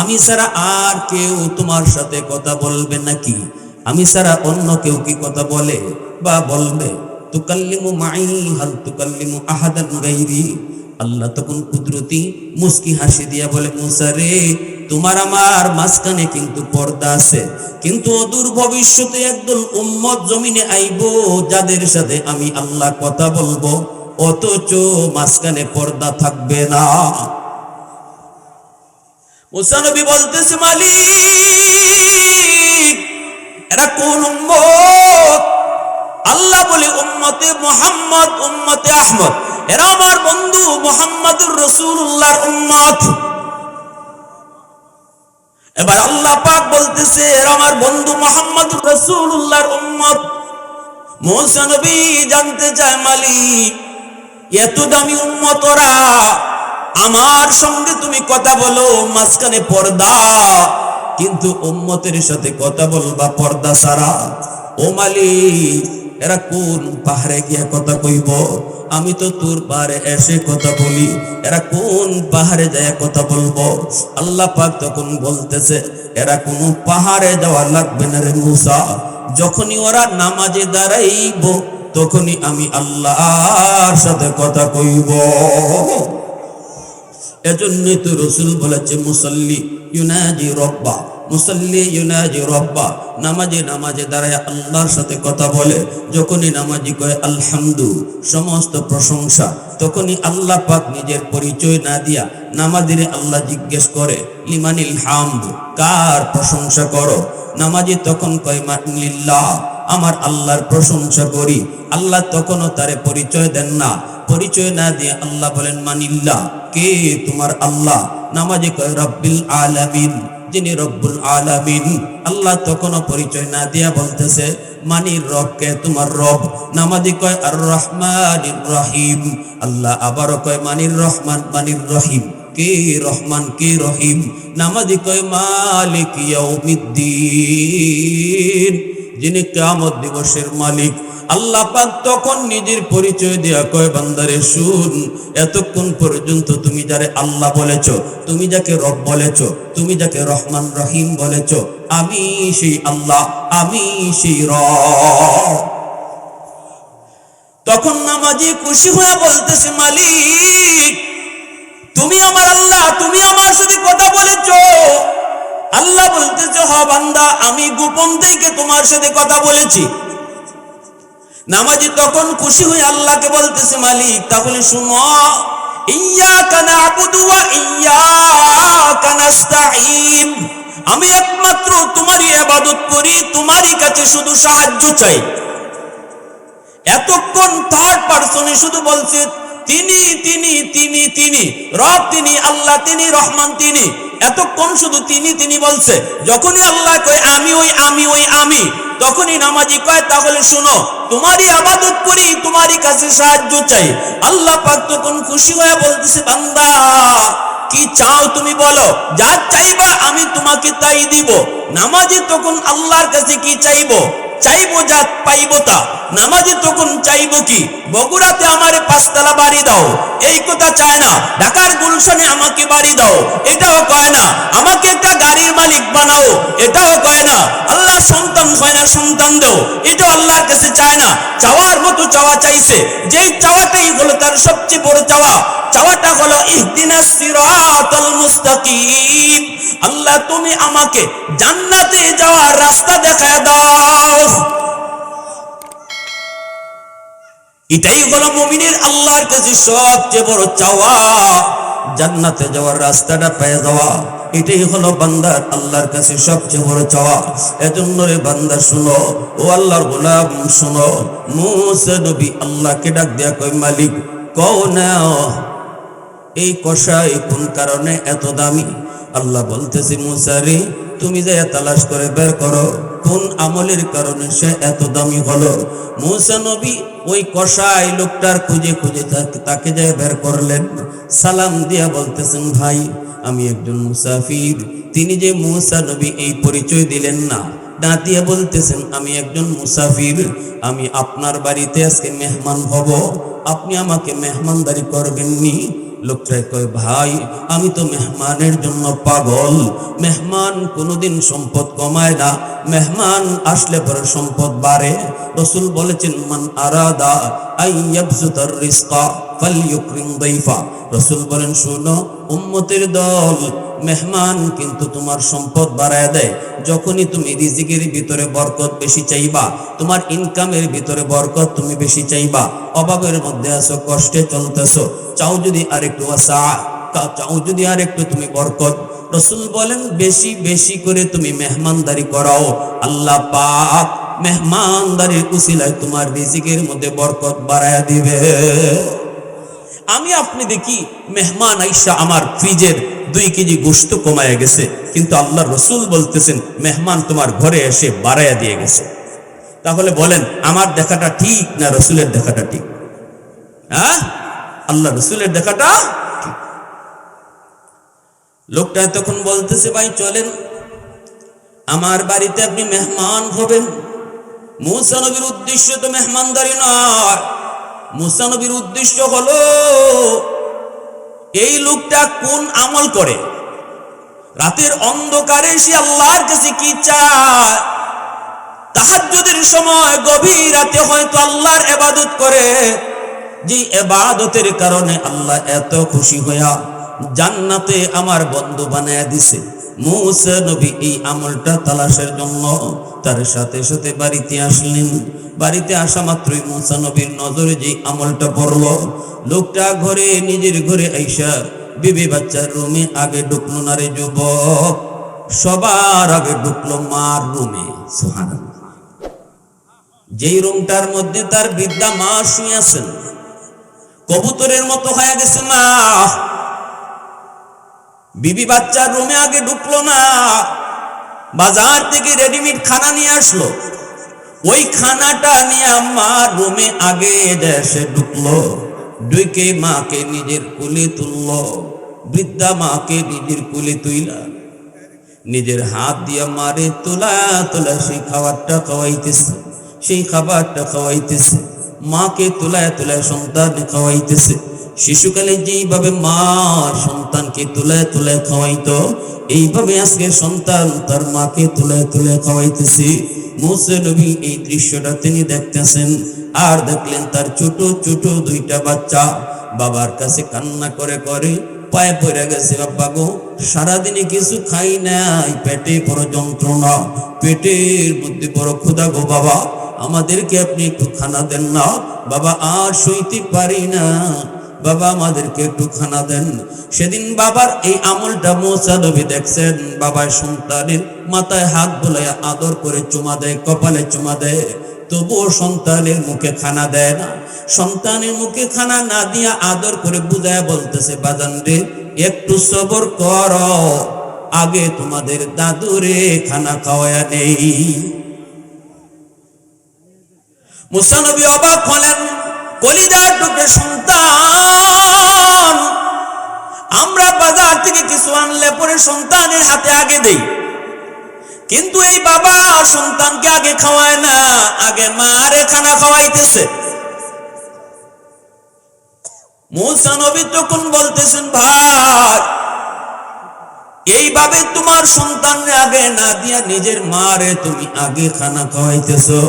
আমি ছাড়া আর কেউ তোমার সাথে কথা বলবে নাকি? আমি ছাড়া অন্য কেউ কি কথা বলে বা বলবে? তুকাল্লিমু মাই হাল তুকাল্লিমু আহাদান গায়রি। আল্লাহ তখন কুদরতি মুস্কি হাসি দিয়া বলে, মুসা রে, তোমার আমার মাঝখানে কিন্তু পর্দা আছে, কিন্তু অদূর ভবিষ্যতে একদল উম্মত জমিনে আইব যাদের সাথে আমি আল্লাহ কথা বলবো, অথচ মাঝখানে পর্দা থাকবে না। মুসা নবী বলতেছে, মালিক এরা কোন উম্মত? আল্লাহ বলে, উম্মতে মুহাম্মদ, উম্মতে আহমদ, এরা আমার বন্ধু মুহাম্মদুর রাসূলুল্লাহর উম্মত। এবার আল্লাহ পাক বলতেছে, এরা আমার বন্ধু মুহাম্মদুর রাসূলুল্লাহর উম্মত। মুসা নবী জানতে চায়, মালিক এত দামি উম্মত ওরা, আমার সঙ্গে তুমি কথা বলো মাঝখানে পর্দা, কিন্তু উম্মতের সাথে কথা বলবা পর্দা ছাড়া। ও মালিক, এরা কোন পাহাড়ে গিয়া কথা কইব? আমি তো তোর পাহাড়ে এসে কথা বলি, এরা কোন পাহাড়ে যায় কথা বলবো? আল্লাহ পাক তখন বলতেছে, এরা কোন পাহাড়ে যাওয়া লাগবে না রে মুসা, যখনই ওরা নামাজে দাঁড়াইব তখনই আমি আল্লাহর সাথে কথা কইব। এজন্যই তো রাসূল বলেছে, মুসাল্লি ইউনাজি রব্বা, মুসাল্লি ইউনাজি রব্বা, নামাজে নামাজে দাঁড়ায় আল্লাহর সাথে কথা বলে। যখনই নামাজি কয় আলহামদু, সমস্ত প্রশংসা, তখনই আল্লাহ পাক নিজের পরিচয় না দিয়া নামাজিরে আল্লাহ জিজ্ঞেস করে, লিমানিল হামদ, কার প্রশংসা করো? নামাজি তখন কয় মালিল্লাহ, আমার আল্লাহর প্রশংসা করি। আল্লাহ তখনও তারে পরিচয় দেন না, পরিচয় না দিয়ে আল্লাহ বলেন, মানিল্লাহ, কে তোমার আল্লাহ? নামাজি কয় রব্বিল আলামিন, যিনি রব্বুল আলামিন। আল্লাহ তখনও পরিচয় না দিয়া বলতেছে, মানির রব কে? তোমার রব। নামাজি কয় আর রহমানির রহিম। আল্লাহ আবারও কয় মানির রহমান মানির রহিম, কে রহমান কে রহিম? নামাজি কয় মালিক ইয়াউমিদ্দিন, যিনি কিয়ামত দিবসের মালিক। আল্লাহ পাক তখন নিজের পরিচয় দেয়া কয়, বান্দারে শুন, এতক্ষণ পর্যন্ত তুমি যারে আল্লাহ বলেছ, তুমি যাকে রব বলেছ, তুমি যাকে রহমান রহিম বলেছ, আমি সেই আল্লাহ, আমি সেই রব। তখন নামাজি খুশি হয়ে বলতেছে, মালিক তুমি আমার আল্লাহ, তুমি আমার সাথে কথা বলেছ। আল্লাহ বলতেছে, হ বান্দা, আমি গোপন থেকে তোমার সাথে কথা বলেছি। নামাজি তখন খুশি হয়ে আল্লাহকে বলতেছে, মালিক তাহলে শুনো, ইয়্যাকা না'বুদু ওয়া ইয়্যাকা নাস্তাঈন, আমি একমাত্র তোমারই ইবাদত করি, তোমারই কাছে শুধু সাহায্য চাই। এতক্ষণ থার্ড পারসনে শুধু বলছে তিনি তিনি তিনি তিনি, রব তিনি, আল্লাহ তিনি, রহমান তিনি, এতক্ষণ শুধু তিনি তিনি বলছে। যখনই আল্লাহ কয় আমি ওই আমি ওই আমি, তখনই নামাজি কয় তাহলে শুনো, তোমারই ইবাদত করি, তোমারই কাছে সাহায্য চাই। আল্লাহ পাক তখন খুশি হয়ে বলতেছে, বান্দা কি চাও তুমি বলো, যা চাইবা আমি তোমাকে তাই দিব। নামাজি তখন আল্লাহর কাছে কি চাইবো? চাইবো যা পাইবো তা। নামাজি তখন চাইবো কি? বগুড়াতে আমারে 5 তলা বাড়ি দাও, এই কথা চায় না। ঢাকার গুলশানে আমাকে বাড়ি দাও, এটাও কয় না। আমাকে একটা গাড়ির মালিক বানাও, এটাও কয় না। আল্লাহ সন্তান হয় না, সন্তান দাও, এটাও আল্লাহর কাছে চায় না। চাওয়ার মতো চাওয়া চাইছে, যেই চাওয়াটাই হলো তার সবচেয়ে বড় চাওয়া। চাওয়াটা হলো ইহদিনাস সিরাতাল মুস্তাকিম, আল্লাহ তুমি আমাকে জান্নাতে যাওয়ার রাস্তা দেখায় দাও। এটাই হলো মুমিনের আল্লাহর কাছে সবচেয়ে বড় চাওয়া, জান্নাতে যাওয়ার রাস্তাটা পেয়ে যাওয়া। এটাই হলো বান্দার আল্লাহর কাছে সবচেয়ে বড় চাওয়া। এজন্য রে বান্দা শুনো, ও আল্লাহর গোলাম শুনো, মুসা নবী আল্লাহকে ডাক দেয়া কই, মালিক কও না এই কষাই কোন কারণে এত দামি? আল্লাহ বলতেছে, মুসা রে তুমি যে তালাশ করে বের করো কোন আমলের কারণে সে এত দামি হলো। মুসা নবী ওই কষাই লোকটার খুঁজে খুঁজে তাকে যে বের করলেন, সালাম দিয়া বলতেছেন, ভাই আমি একজন মুসাফির। তিনি যে মুসা নবী এই পরিচয় দিলেন না, না দিয়ে বলতেছেন আমি একজন মুসাফির, আমি আপনার বাড়িতে আজকে মেহমান হব, আপনি আমাকে মেহমানদারি করবেননি? লোকটাই কয়, ভাই আমি তো মেহমানের জন্য পাগল, মেহমান কোনোদিন সম্পদ কমায় না, মেহমান আসলে পরে সম্পদ বাড়ে। রাসূল বলেছেন, মান আরাদা আইয়াবসুতার রিজকা ফালইউকরিম দাইফা। রাসূল বলেন, শোনো উম্মতের দল, মেহমান কিন্তু তোমার সম্পদ বাড়ায় দেয়। যখনই তুমি রিজিকের ভিতরে বরকত বেশি চাইবা, তোমার ইনকামের ভিতরে বরকত তুমি বেশি চাইবা, অভাবের মধ্যে আছো, কষ্টে চলতেছো, চাও যদি আরেকটু ওয়াসা, চাও যদি আরেকটু তুমি বরকত, রাসূল বলেন বেশি বেশি করে তুমি মেহমানদারি করাও, আল্লাহ পাক মেহমানদারির উসিলায় তোমার রিজিকের মধ্যে বরকত বাড়ায়া দিবে। আমি আপনি দেখি মেহমান আইসা আমার ফ্রিজের 2 কেজি গোশত কমায় গেছে, কিন্তু আল্লাহর রাসূল বলতেছেন মেহমান তোমার ঘরে এসে বাড়ায়া দিয়ে গেছে। তাহলে বলেন আমার দেখাটা ঠিক না রাসূলের দেখাটা ঠিক? হ্যাঁ, আল্লাহ রাসূলের দেখাটা ঠিক। লোকটা তখন বলতেছে, ভাই চলেন আমার বাড়িতে আপনি মেহমান হবেন। মুসা নবীর উদ্দেশ্য তো মেহমানদারি নয়, মুসা নবীর উদ্দেশ্য হলো এই লোকটা কোন আমল করে, রাতের অন্ধকারে সে আল্লাহর কাছে কি চায়, তাহাজ্জুদের সময় গভীর রাতে হয়তো আল্লাহর ইবাদত করে, যে ইবাদতের কারণে আল্লাহ এত খুশি হইয়া জান্নাতে আমার বন্ধু বানায়া দিছে। মুসা নবী এই আমলটা তালাশের জন্য তার সাথে সাথে বাড়িতে আসলেন। বাড়িতে আসা মাত্রই মুসা নবীর নজরে যে আমলটা পড়লো, লোকটা ঘরে নিজের ঘরে আইসা বিবি বাচ্চার রুমে আগে ঢুকলো না রে যুবক, সবার আগে ঢুকলো মার রুমে। সুবহানাল্লাহ। যেই রুমটার মধ্যে তার বৃদ্ধা মা শুয়ে আছেন, কবুতরের মতো হয়ে গেছে মা, বিবি বাচ্চার রুমে আগে ঢুকলো না, বাজার থেকে রেডিমেড খানা নিয়ে আসলো, ওই খানাটা নিয়ে আমার রুমে আগে এসে ঢুকলো, ঢুকে মাকে নিজের কোলে তুললো, বৃদ্ধা মাকে নিজের কোলে তুইলা নিজের হাত দিয়ে মারে তোলা তোলা সেই খাবারটা খাওয়াইতেছে, সেই খাবারটা খাওয়াইতেছে, মাকে তোলায় তোলায় সন্তান খাওয়াইতেছে। শিশুকালে যেইভাবে মা সন্তানকে তোলায় তোলায় খাওয়াইতো, এইভাবে আজকে সন্তান তার মাকে তোলায় তোলায় খাওয়াইতেছে। মুসা নবী এই দৃশ্যটা তিনি দেখতেছেন, আর দেখলেন তার ছোট ছোট 2টা বাচ্চা বাবার কাছে কান্না করে করে পায়ে পড়ে গেছে, বাবা গো সারাদিনে কিছু খাই নাই, পেটে বড় যন্ত্রণা, পেটের মধ্যে বড় ক্ষুধা গো বাবা, আমাদেরকে আপনি একটু খানা দেন না, বাবা আর সইতে পারি না, বাবা আমাদেরকে একটু খানা দেন। সেদিন বাবার এই আমলটা মুসা নবী দেখছেন, বাবার সন্তানের মাথায় হাত বুলাইয়া আদর করে চুমা দেয়, কপালে চুমা দেয়, তবুও সন্তানের মুখে খানা দেয় না। সন্তানের মুখে খানা না দিয়া আদর করে বুঝায় বলতেছে, বাজান রে একটু সবর করো, আগে তোমাদের দাদুরে খানা খাওয়ায়া নেই। মুসা নবী অবাক হলেন, কলিজার টুকরে সন্তান, আমরা বাজার থেকে কিছু আনলে পরে সন্তানের হাতে আগে দেই, কিন্তু এই বাবা সন্তানকে আগে খাওয়ায় না, আগে মারে খানা খাওয়াইতেছে। মুসা নবী তখন বলতেছেন, ভাই এইভাবে তোমার সন্তানরে আগে না দিয়া নিজের মারে তুমি আগে খানা খাওয়াইতেছো,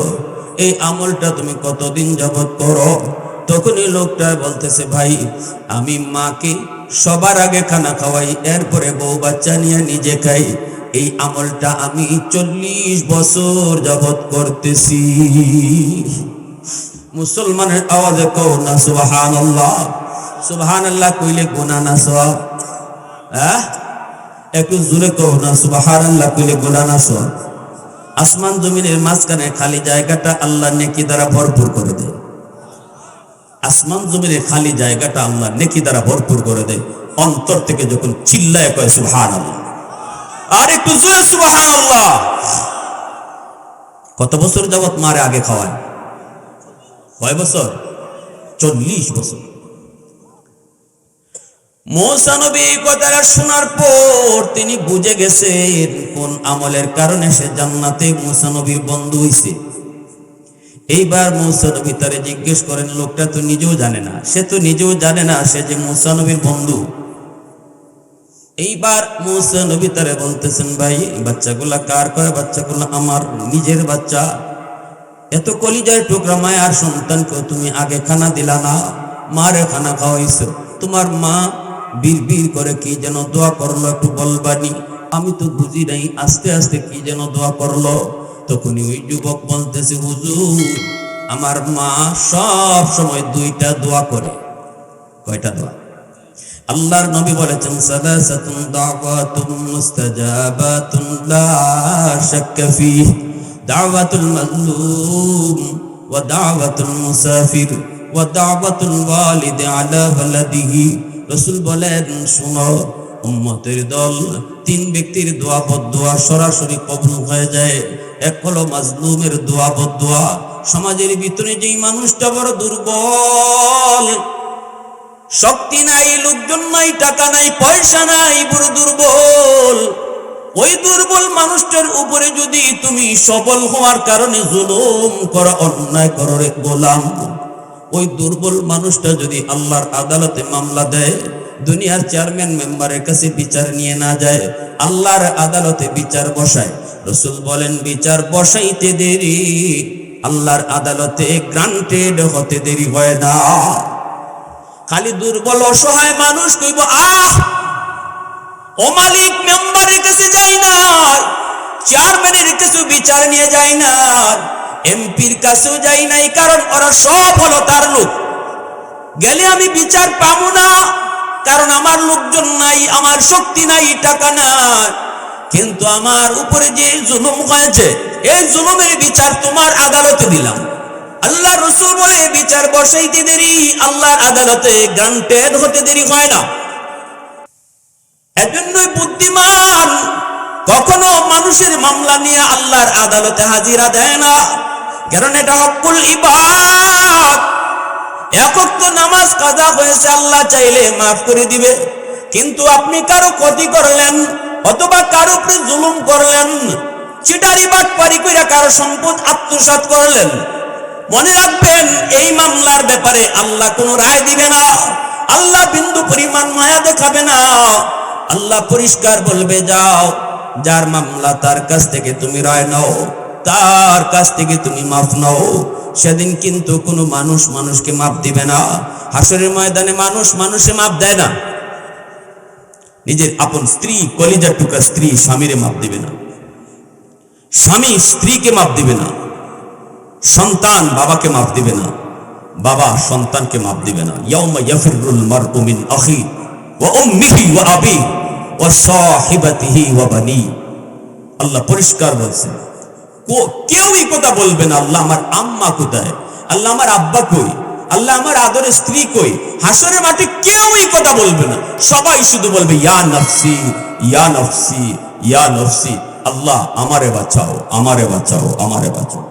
এই আমলটা তুমি কতদিন যাবত করো? তখনই লোকটা বলতেছে, ভাই আমি মাকে সবার আগে খানা খাওয়াই, এরপরে বউ বাচ্চা নিয়ে নিজে খাই, এই আমলটা আমি 40 বছর যাবত করতেছি। মুসলমানের আওয়াজে কও না সুবহানাল্লাহ। সুবহানাল্লাহ কইলে গুনাহ না সওয়াব? একটু জোরে কও না সুবহানাল্লাহ কইলে গুনাহ না সওয়াব? আসমান জমিনের মাঝখানে খালি জায়গাটা আল্লাহ নেকি দ্বারা ভরপুর করে দেয়, আসমান জমিনের খালি জায়গাটা আল্লাহ নেকি দ্বারা ভরপুর করে দেয়। অন্তর থেকে যখন চিল্লায় কয় সুবহানাল্লাহ, আর একটু জোরে সুবহানাল্লাহ। কত বছর যাবত মারে আগে খাওয়ায়? কয় বছর? 40 বছর। মুসা নবী কথাটা শোনার পর তিনি বুঝে গেছেন কোন আমলের কারণে সে জান্নাতে মুসা নবীর বন্ধু হইছে। এইবার মূসা নবী তারে জিজ্ঞেস করেন, লোকটা তো নিজেও জানে না, সে তো নিজেও জানে না সে যে মূসা নবীর বন্ধু। এইবার মূসা নবী তারে বলতেছেন, ভাই বাচ্চাগুলা কার? কয় বাচ্চাগুলা আমার নিজের বাচ্চা। এত কলিজার টুকরা মায়ার সন্তানকে তুমি আগে খানা দিলা না, মারে খানা খাওয়াইছো। তোমার মা বীর বীর করে কি যেন দোয়া করলো, একটু বলবানি? আমি তো বুঝি নাই, আস্তে আস্তে কি যেন দোয়া করলো। তখনই ওই যুবক বলতেছে, হুজুর আমার মা সব সময় দুইটা দোয়া করে। কয়টা দোয়া? আল্লাহর নবী বলেছেন, সালাসাতুন দাওয়াতুন মুস্তাজাবাতুন লা শাক্কা ফীহি দাওয়াতুল মাজলুম ওয়া দাওয়াতুল মুসাফির ওয়া দাওয়াতুল ওয়ালিদি আলা ওয়ালাদিহি। রাসূল বলেন, শুনো উম্মতের দল, তিন ব্যক্তির দোয়া বদদোয়া সরাসরি কবুল হয়ে যায়। এক হলো মাজলুমের দোয়া বদদোয়া। সমাজের ভিতরে যেই মানুষটা বড় দুর্বল, শক্তি নাই, লোকজন নাই, টাকা নাই, পয়সা নাই, বড় দুর্বল, ওই দুর্বল মানুষটার উপরে যদি তুমি সবল হওয়ার কারণে জুলুম করো, অন্যায় করো রে গোলাম, ওই দুর্বল মানুষটা যদি আল্লাহর আদালতে মামলা দেয়, দুনিয়ার চেয়ারম্যান মেম্বারের কাছে বিচার নিয়ে না যায়, আল্লাহর আদালতে বিচার বসায়, রাসূল বলেন বিচার বসাইতে দেরি, আল্লাহর আদালতে গ্রান্টেড হতে দেরি হয় না। খালি দুর্বল অসহায় মানুষ কইব, ও মালিক মেম্বারের কাছে যাই না, চেয়ারম্যানের কাছে বিচার নিয়ে যাই না, এমপির কাছেও যাই নাই, কারণ ওরা সব হলো তার লোক, গেলে আমি বিচার পাবো না, কারণ আমার লোকজন নাই, আমার শক্তি নাই, টাকা নাই। কিন্তু আমার উপরে যে জুলুম হয়েছে, এই জুলুমের বিচার তোমার আদালতে দিলাম। আল্লাহ রাসূল বলে বিচার বসাইতে দেরি, আল্লাহর আদালতে গ্রান্টেড হতে দেরি হয় না। এজন্যই বুদ্ধিমান কখনো মানুষের মামলা নিয়ে আল্লাহর আদালতে হাজিরা দেয় না, কারণ এটা হকুল ইবাদ। এক ওয়াক্ত নামাজ কাজা হয়েছে, আল্লাহ চাইলে মাফ করে দিবে, কিন্তু আপনি কারো ক্ষতি করলেন অথবা কারো উপরে জুলুম করলেন, চিটারি বাটপারি করে কারো সম্পদ আত্মসাৎ করলেন, মনে রাখবেন এই মামলার ব্যাপারে আল্লাহ কোনো রায় দিবে না, আল্লাহ বিন্দু পরিমাণ মায়া দেখাবে না। আল্লাহ পরিষ্কার বলবে, যাও যার মামলা তার কাছ থেকে তুমি রায় নাও, তার কাছ থেকে তুমি মাফ নাও। সেদিন কিন্তু কোনো মানুষ মানুষকে মাফ দিবে না। হাসরের ময়দানে মানুষ মানুষে মাফ দেয় না। নিজের আপন স্ত্রী, কলিজার টুকরা স্ত্রী স্বামীরে মাফ দিবে না, স্বামী স্ত্রীকে মাফ দিবে না, সন্তান বাবাকে মাফ দিবে না, বাবা সন্তানকে মাফ দিবে না। ইয়াউমা ইয়াফিরুল মারউ মিন আখি ওয়া উম্মিহি ওয়া আবি ওয়া সাহিবাতিহি ওয়া বানি। আল্লাহ পরিষ্কার বলছেন, কেউই কথা বলবে না, আল্লাহ আমার আম্মা কোথায়, আল্লাহ আমার আব্বা কই, আল্লাহ আমার আদরের স্ত্রী কই। হাসরের মাঠে কেউই কথা বলবে না, সবাই শুধু বলবে ইয়া নফসি ইয়া নফসি ইয়া নফসি, আল্লাহ আমারে বাঁচাও, আমারে বাঁচাও, আমারে বাঁচাও।